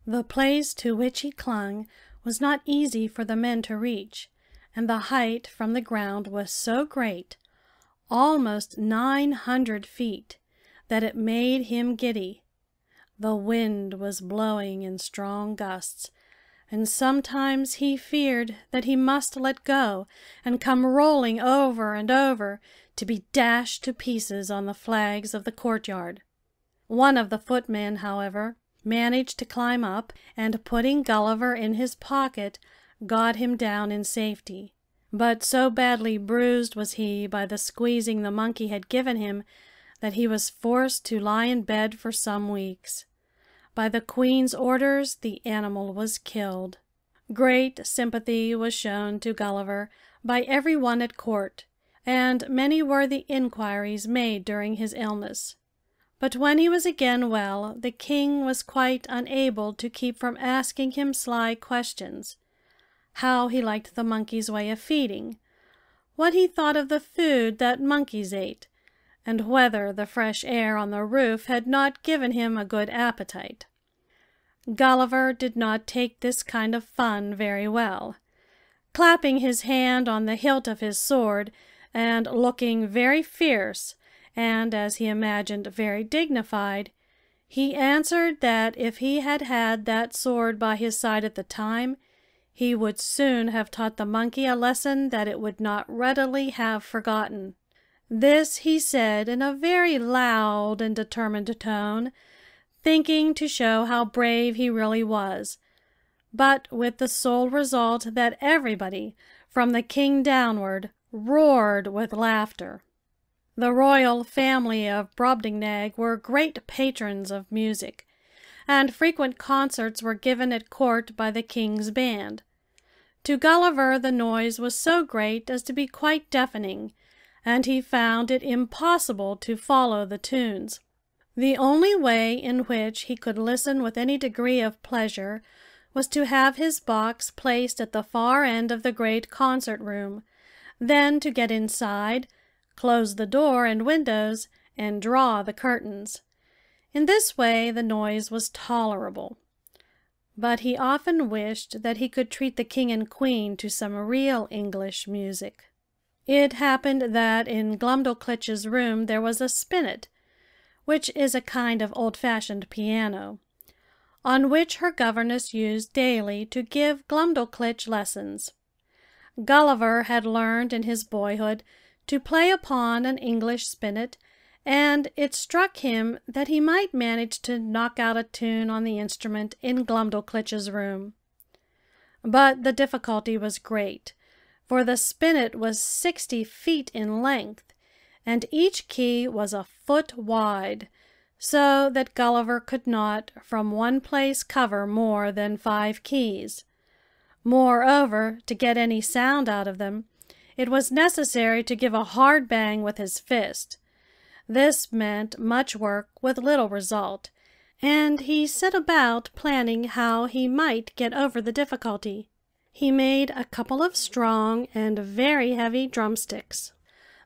The place to which he clung was not easy for the men to reach, and the height from the ground was so great, almost 900 feet, that it made him giddy. The wind was blowing in strong gusts, and sometimes he feared that he must let go and come rolling over and over, to be dashed to pieces on the flags of the courtyard. One of the footmen, however, managed to climb up, and putting Gulliver in his pocket, got him down in safety. But so badly bruised was he by the squeezing the monkey had given him that he was forced to lie in bed for some weeks. By the Queen's orders the animal was killed. Great sympathy was shown to Gulliver by every one at court, and many were the inquiries made during his illness. But when he was again well, the king was quite unable to keep from asking him sly questions. how he liked the monkey's way of feeding, what he thought of the food that monkeys ate, and whether the fresh air on the roof had not given him a good appetite. Gulliver did not take this kind of fun very well. Clapping his hand on the hilt of his sword, and looking very fierce, and, as he imagined, very dignified, he answered that if he had had that sword by his side at the time, he would soon have taught the monkey a lesson that it would not readily have forgotten. This he said in a very loud and determined tone, thinking to show how brave he really was, but with the sole result that everybody, from the king downward, roared with laughter. The royal family of Brobdingnag were great patrons of music, and frequent concerts were given at court by the king's band. To Gulliver the noise was so great as to be quite deafening, and he found it impossible to follow the tunes. The only way in which he could listen with any degree of pleasure was to have his box placed at the far end of the great concert room, then to get inside, close the door and windows, and draw the curtains. In this way the noise was tolerable. But he often wished that he could treat the king and queen to some real English music. It happened that in Glumdalclitch's room there was a spinet, which is a kind of old-fashioned piano, on which her governess used daily to give Glumdalclitch lessons. Gulliver had learned in his boyhood to play upon an English spinet, and it struck him that he might manage to knock out a tune on the instrument in Glumdalclitch's room. But the difficulty was great, for the spinet was 60 feet in length, and each key was a foot wide, so that Gulliver could not from one place cover more than 5 keys. Moreover, to get any sound out of them, it was necessary to give a hard bang with his fist. This meant much work with little result, and he set about planning how he might get over the difficulty. He made a couple of strong and very heavy drumsticks,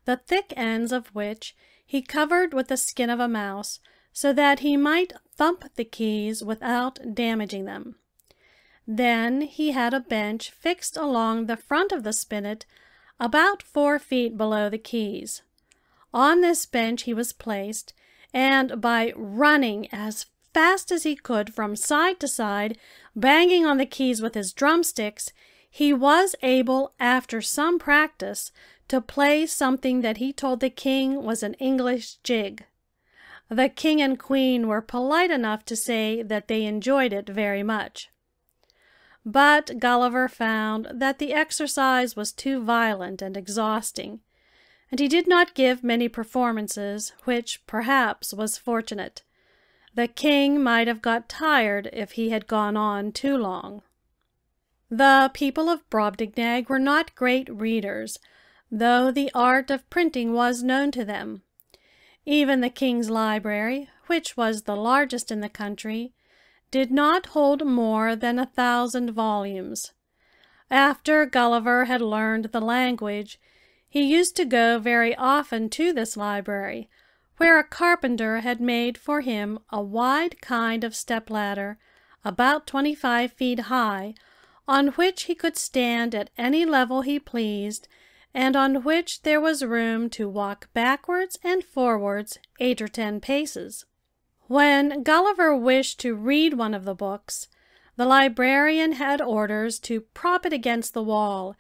the thick ends of which he covered with the skin of a mouse, so that he might thump the keys without damaging them. Then he had a bench fixed along the front of the spinet, about 4 feet below the keys. On this bench he was placed, and by running as fast as he could from side to side, banging on the keys with his drumsticks, he was able, after some practice, to play something that he told the king was an English jig. The king and queen were polite enough to say that they enjoyed it very much. But Gulliver found that the exercise was too violent and exhausting, and he did not give many performances, which perhaps was fortunate. The king might have got tired if he had gone on too long. The people of Brobdingnag were not great readers, though the art of printing was known to them. Even the king's library, which was the largest in the country, did not hold more than 1,000 volumes. After Gulliver had learned the language, he used to go very often to this library, where a carpenter had made for him a wide kind of step-ladder, about 25 feet high, on which he could stand at any level he pleased, and on which there was room to walk backwards and forwards 8 or 10 paces. When Gulliver wished to read one of the books, the librarian had orders to prop it against the wall,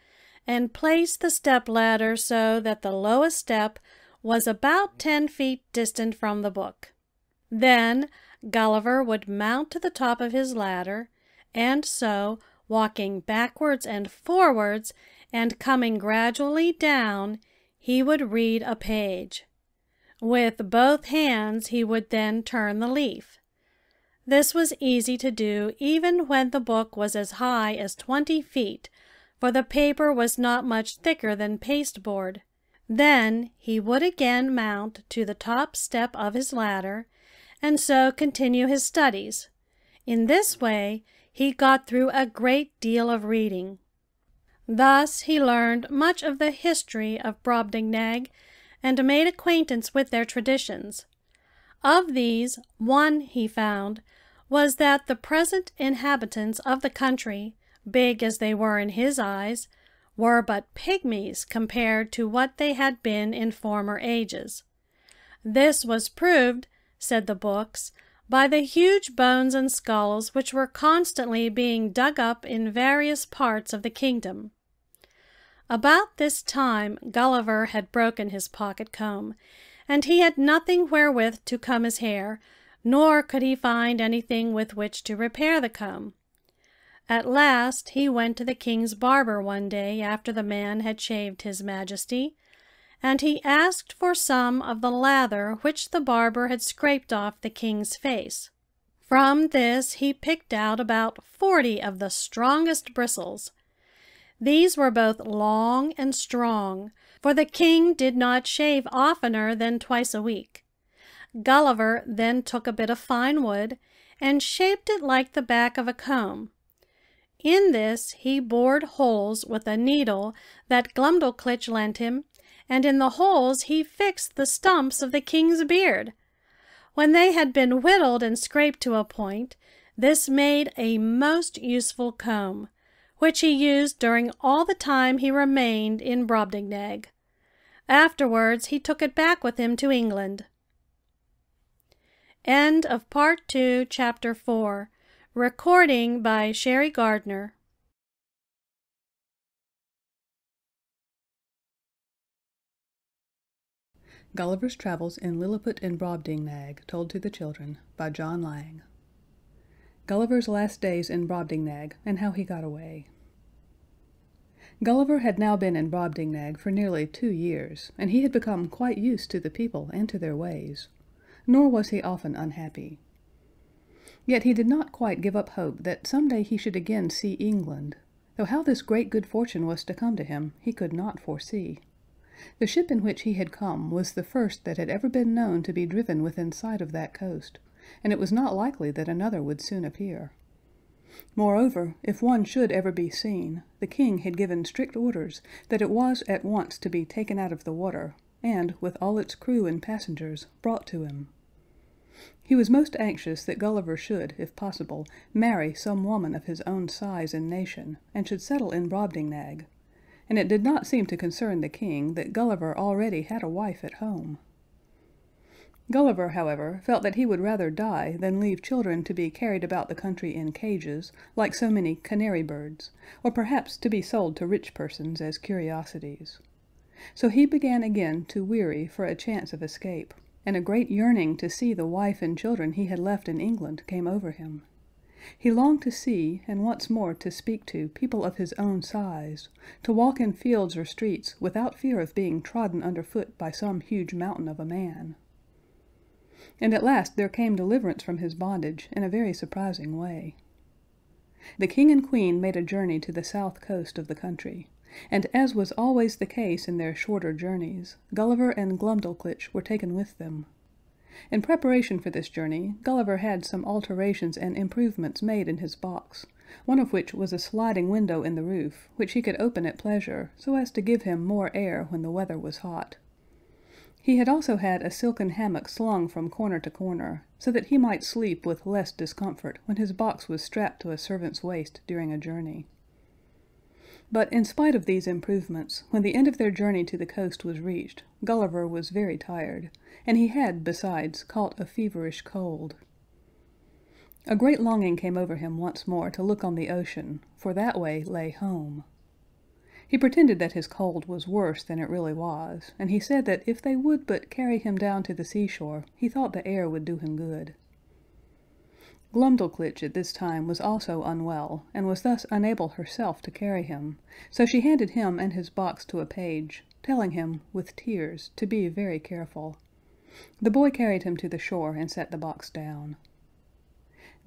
and place the step-ladder so that the lowest step was about 10 feet distant from the book. Then Gulliver would mount to the top of his ladder, and so, walking backwards and forwards, and coming gradually down, he would read a page. With both hands he would then turn the leaf. This was easy to do even when the book was as high as 20 feet, for the paper was not much thicker than pasteboard. Then he would again mount to the top step of his ladder, and so continue his studies. In this way he got through a great deal of reading. Thus he learned much of the history of Brobdingnag, and made acquaintance with their traditions. Of these, one, he found, was that the present inhabitants of the country, big as they were in his eyes, were but pygmies compared to what they had been in former ages. This was proved, said the books, by the huge bones and skulls which were constantly being dug up in various parts of the kingdom. About this time Gulliver had broken his pocket comb, and he had nothing wherewith to comb his hair, nor could he find anything with which to repair the comb. At last he went to the king's barber one day after the man had shaved his majesty, and he asked for some of the lather which the barber had scraped off the king's face. From this he picked out about 40 of the strongest bristles. These were both long and strong, for the king did not shave oftener than twice a week. Gulliver then took a bit of fine wood and shaped it like the back of a comb. In this he bored holes with a needle that Glumdalclitch lent him, and in the holes he fixed the stumps of the king's beard. When they had been whittled and scraped to a point, this made a most useful comb, which he used during all the time he remained in Brobdingnag. Afterwards he took it back with him to England. End of Part 2, Chapter 4. Recording by Sherry Gardner. Gulliver's Travels in Lilliput and Brobdingnag, told to the children, by John Lang. Gulliver's last days in Brobdingnag, and how he got away. Gulliver had now been in Brobdingnag for nearly 2 years, and he had become quite used to the people and to their ways, nor was he often unhappy. Yet he did not quite give up hope that some day he should again see England, though how this great good fortune was to come to him he could not foresee. The ship in which he had come was the first that had ever been known to be driven within sight of that coast, and it was not likely that another would soon appear. Moreover, if one should ever be seen, the king had given strict orders that it was at once to be taken out of the water, and, with all its crew and passengers, brought to him. He was most anxious that Gulliver should, if possible, marry some woman of his own size and nation, and should settle in Brobdingnag, and it did not seem to concern the king that Gulliver already had a wife at home. Gulliver, however, felt that he would rather die than leave children to be carried about the country in cages, like so many canary birds, or perhaps to be sold to rich persons as curiosities. So he began again to weary for a chance of escape, and a great yearning to see the wife and children he had left in England came over him. He longed to see, and once more to speak to, people of his own size, to walk in fields or streets without fear of being trodden underfoot by some huge mountain of a man. And at last there came deliverance from his bondage in a very surprising way. The king and queen made a journey to the south coast of the country, and as was always the case in their shorter journeys, Gulliver and Glumdalclitch were taken with them. In preparation for this journey, Gulliver had some alterations and improvements made in his box, one of which was a sliding window in the roof, which he could open at pleasure, so as to give him more air when the weather was hot. He had also had a silken hammock slung from corner to corner, so that he might sleep with less discomfort when his box was strapped to a servant's waist during a journey. But in spite of these improvements, when the end of their journey to the coast was reached, Gulliver was very tired, and he had, besides, caught a feverish cold. A great longing came over him once more to look on the ocean, for that way lay home. He pretended that his cold was worse than it really was, and he said that if they would but carry him down to the seashore, he thought the air would do him good. Glumdalclitch at this time was also unwell, and was thus unable herself to carry him, so she handed him and his box to a page, telling him, with tears, to be very careful. The boy carried him to the shore and set the box down.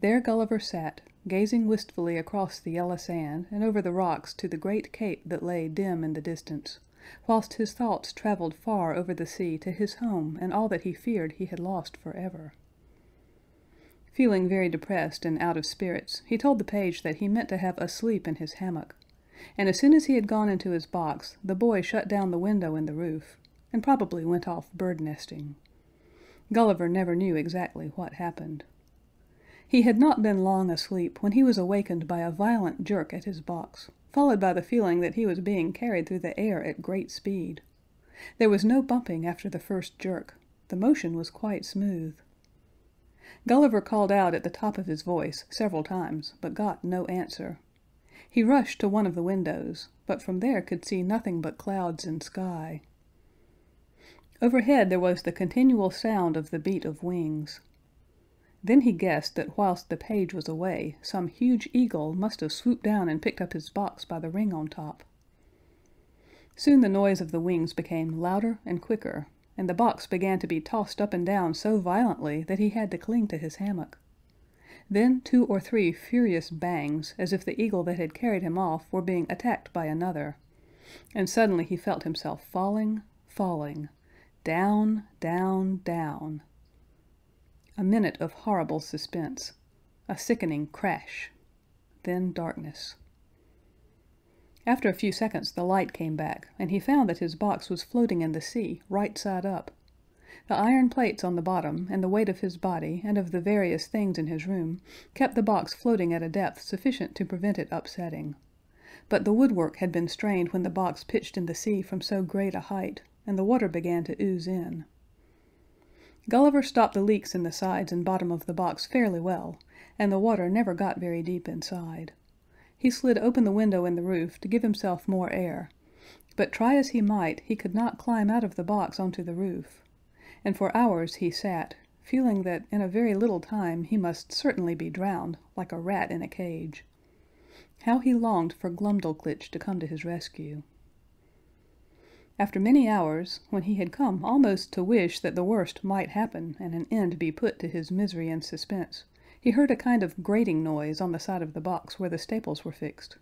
There Gulliver sat, gazing wistfully across the yellow sand and over the rocks to the great cape that lay dim in the distance, whilst his thoughts travelled far over the sea to his home and all that he feared he had lost forever. Feeling very depressed and out of spirits, he told the page that he meant to have a sleep in his hammock, and as soon as he had gone into his box, the boy shut down the window in the roof, and probably went off bird nesting. Gulliver never knew exactly what happened. He had not been long asleep when he was awakened by a violent jerk at his box, followed by the feeling that he was being carried through the air at great speed. There was no bumping after the first jerk. The motion was quite smooth. Gulliver called out at the top of his voice several times, but got no answer. He rushed to one of the windows, but from there could see nothing but clouds and sky. Overhead there was the continual sound of the beat of wings. Then he guessed that whilst the page was away, some huge eagle must have swooped down and picked up his box by the ring on top. Soon the noise of the wings became louder and quicker, and the box began to be tossed up and down so violently that he had to cling to his hammock. Then 2 or 3 furious bangs, as if the eagle that had carried him off were being attacked by another, and suddenly he felt himself falling, down, down, down. A minute of horrible suspense, a sickening crash, then darkness. After a few seconds the light came back, and he found that his box was floating in the sea, right side up. The iron plates on the bottom, and the weight of his body and of the various things in his room, kept the box floating at a depth sufficient to prevent it upsetting. But the woodwork had been strained when the box pitched in the sea from so great a height, and the water began to ooze in. Gulliver stopped the leaks in the sides and bottom of the box fairly well, and the water never got very deep inside. He slid open the window in the roof to give himself more air, but try as he might, he could not climb out of the box onto the roof, and for hours he sat, feeling that in a very little time he must certainly be drowned, like a rat in a cage. How he longed for Glumdalclitch to come to his rescue. After many hours, when he had come almost to wish that the worst might happen and an end be put to his misery and suspense, he heard a kind of grating noise on the side of the box where the staples were fixed.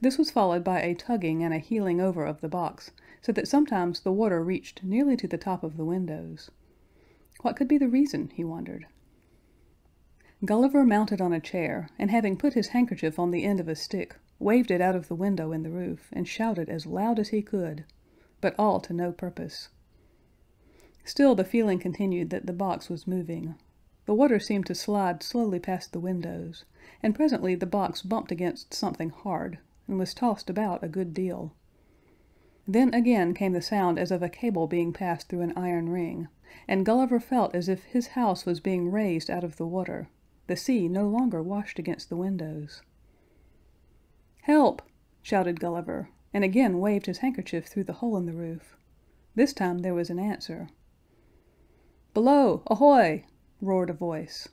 This was followed by a tugging and a heeling over of the box, so that sometimes the water reached nearly to the top of the windows. What could be the reason, he wondered. Gulliver mounted on a chair, and having put his handkerchief on the end of a stick, waved it out of the window in the roof, and shouted as loud as he could, but all to no purpose. Still the feeling continued that the box was moving. The water seemed to slide slowly past the windows, and presently the box bumped against something hard, and was tossed about a good deal. Then again came the sound as of a cable being passed through an iron ring, and Gulliver felt as if his house was being raised out of the water. The sea no longer washed against the windows. "Help!" shouted Gulliver, and again waved his handkerchief through the hole in the roof. This time there was an answer. "Below, ahoy!" roared a voice.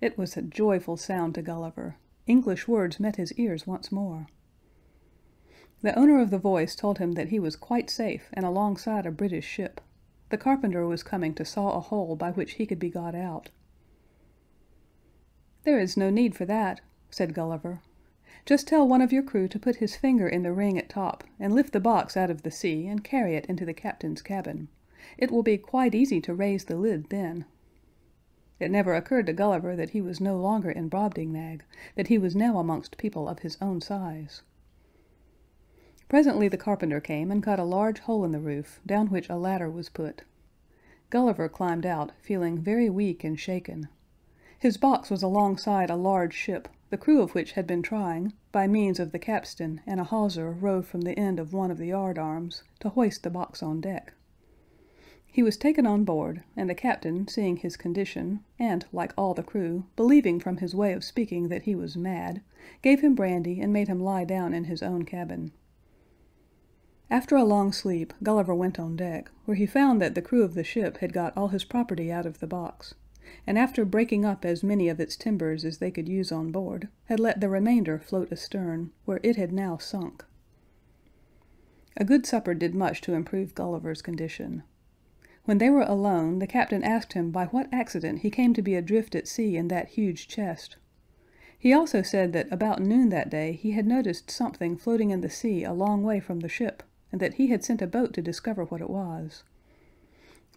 It was a joyful sound to Gulliver. English words met his ears once more. The owner of the voice told him that he was quite safe and alongside a British ship. The carpenter was coming to saw a hole by which he could be got out. "There is no need for that," said Gulliver. "Just tell one of your crew to put his finger in the ring at top, and lift the box out of the sea and carry it into the captain's cabin. It will be quite easy to raise the lid then." It never occurred to Gulliver that he was no longer in Brobdingnag, that he was now amongst people of his own size. Presently the carpenter came and cut a large hole in the roof, down which a ladder was put. Gulliver climbed out, feeling very weak and shaken. His box was alongside a large ship, the crew of which had been trying, by means of the capstan and a hawser rove from the end of one of the yard arms, to hoist the box on deck. He was taken on board, and the captain, seeing his condition, and, like all the crew, believing from his way of speaking that he was mad, gave him brandy and made him lie down in his own cabin. After a long sleep, Gulliver went on deck, where he found that the crew of the ship had got all his property out of the box, and after breaking up as many of its timbers as they could use on board, had let the remainder float astern, where it had now sunk. A good supper did much to improve Gulliver's condition. When they were alone, the captain asked him by what accident he came to be adrift at sea in that huge chest. He also said that about noon that day he had noticed something floating in the sea a long way from the ship, and that he had sent a boat to discover what it was.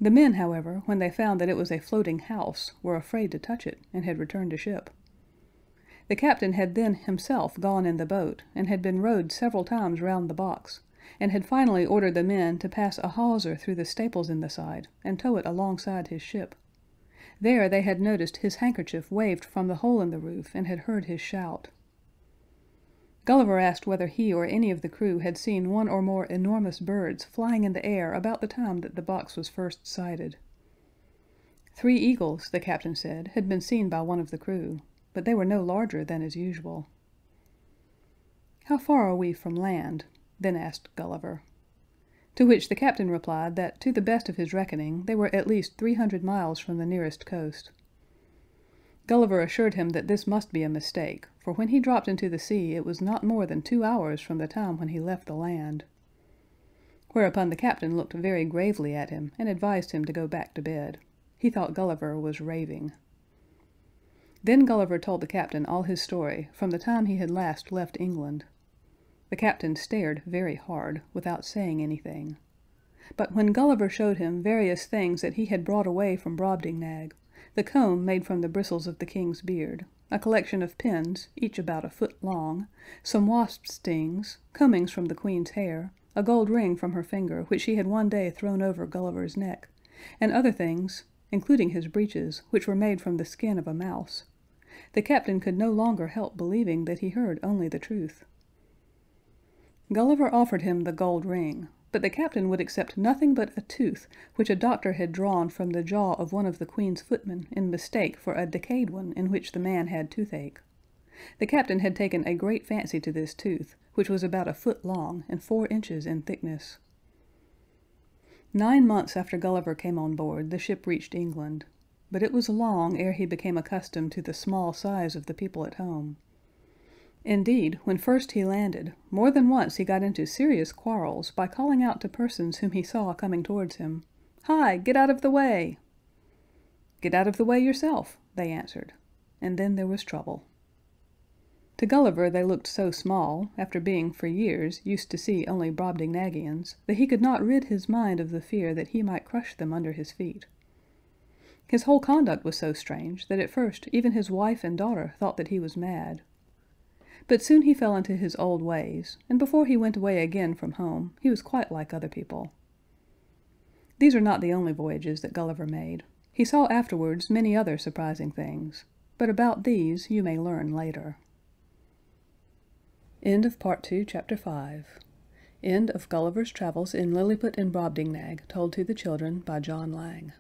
The men, however, when they found that it was a floating house, were afraid to touch it, and had returned to ship. The captain had then himself gone in the boat, and had been rowed several times round the box, and had finally ordered the men to pass a hawser through the staples in the side, and tow it alongside his ship. There they had noticed his handkerchief waved from the hole in the roof, and had heard his shout. Gulliver asked whether he or any of the crew had seen one or more enormous birds flying in the air about the time that the box was first sighted. 3 eagles, the captain said, had been seen by one of the crew, but they were no larger than is usual. "How far are we from land?" then asked Gulliver. To which the captain replied that to the best of his reckoning they were at least 300 miles from the nearest coast. Gulliver assured him that this must be a mistake, for when he dropped into the sea it was not more than 2 hours from the time when he left the land. Whereupon the captain looked very gravely at him and advised him to go back to bed. He thought Gulliver was raving. Then Gulliver told the captain all his story from the time he had last left England. The captain stared very hard, without saying anything. But when Gulliver showed him various things that he had brought away from Brobdingnag, the comb made from the bristles of the king's beard, a collection of pins, each about a foot long, some wasp stings, combings from the queen's hair, a gold ring from her finger which she had one day thrown over Gulliver's neck, and other things, including his breeches, which were made from the skin of a mouse, the captain could no longer help believing that he heard only the truth. Gulliver offered him the gold ring, but the captain would accept nothing but a tooth which a doctor had drawn from the jaw of one of the queen's footmen in mistake for a decayed one in which the man had toothache. The captain had taken a great fancy to this tooth, which was about a foot long and 4 inches in thickness. 9 months after Gulliver came on board, the ship reached England, but it was long ere he became accustomed to the small size of the people at home. Indeed, when first he landed, more than once he got into serious quarrels by calling out to persons whom he saw coming towards him, "Hi, get out of the way!" "Get out of the way yourself," they answered, and then there was trouble. To Gulliver they looked so small, after being for years used to see only Brobdingnagians, that he could not rid his mind of the fear that he might crush them under his feet. His whole conduct was so strange that at first even his wife and daughter thought that he was mad. But soon he fell into his old ways, and before he went away again from home he was quite like other people. These are not the only voyages that Gulliver made. He saw afterwards many other surprising things, but about these you may learn later. End of Part 2, Chapter 5. End of Gulliver's Travels in Lilliput and Brobdingnag, told to the children by John Lang.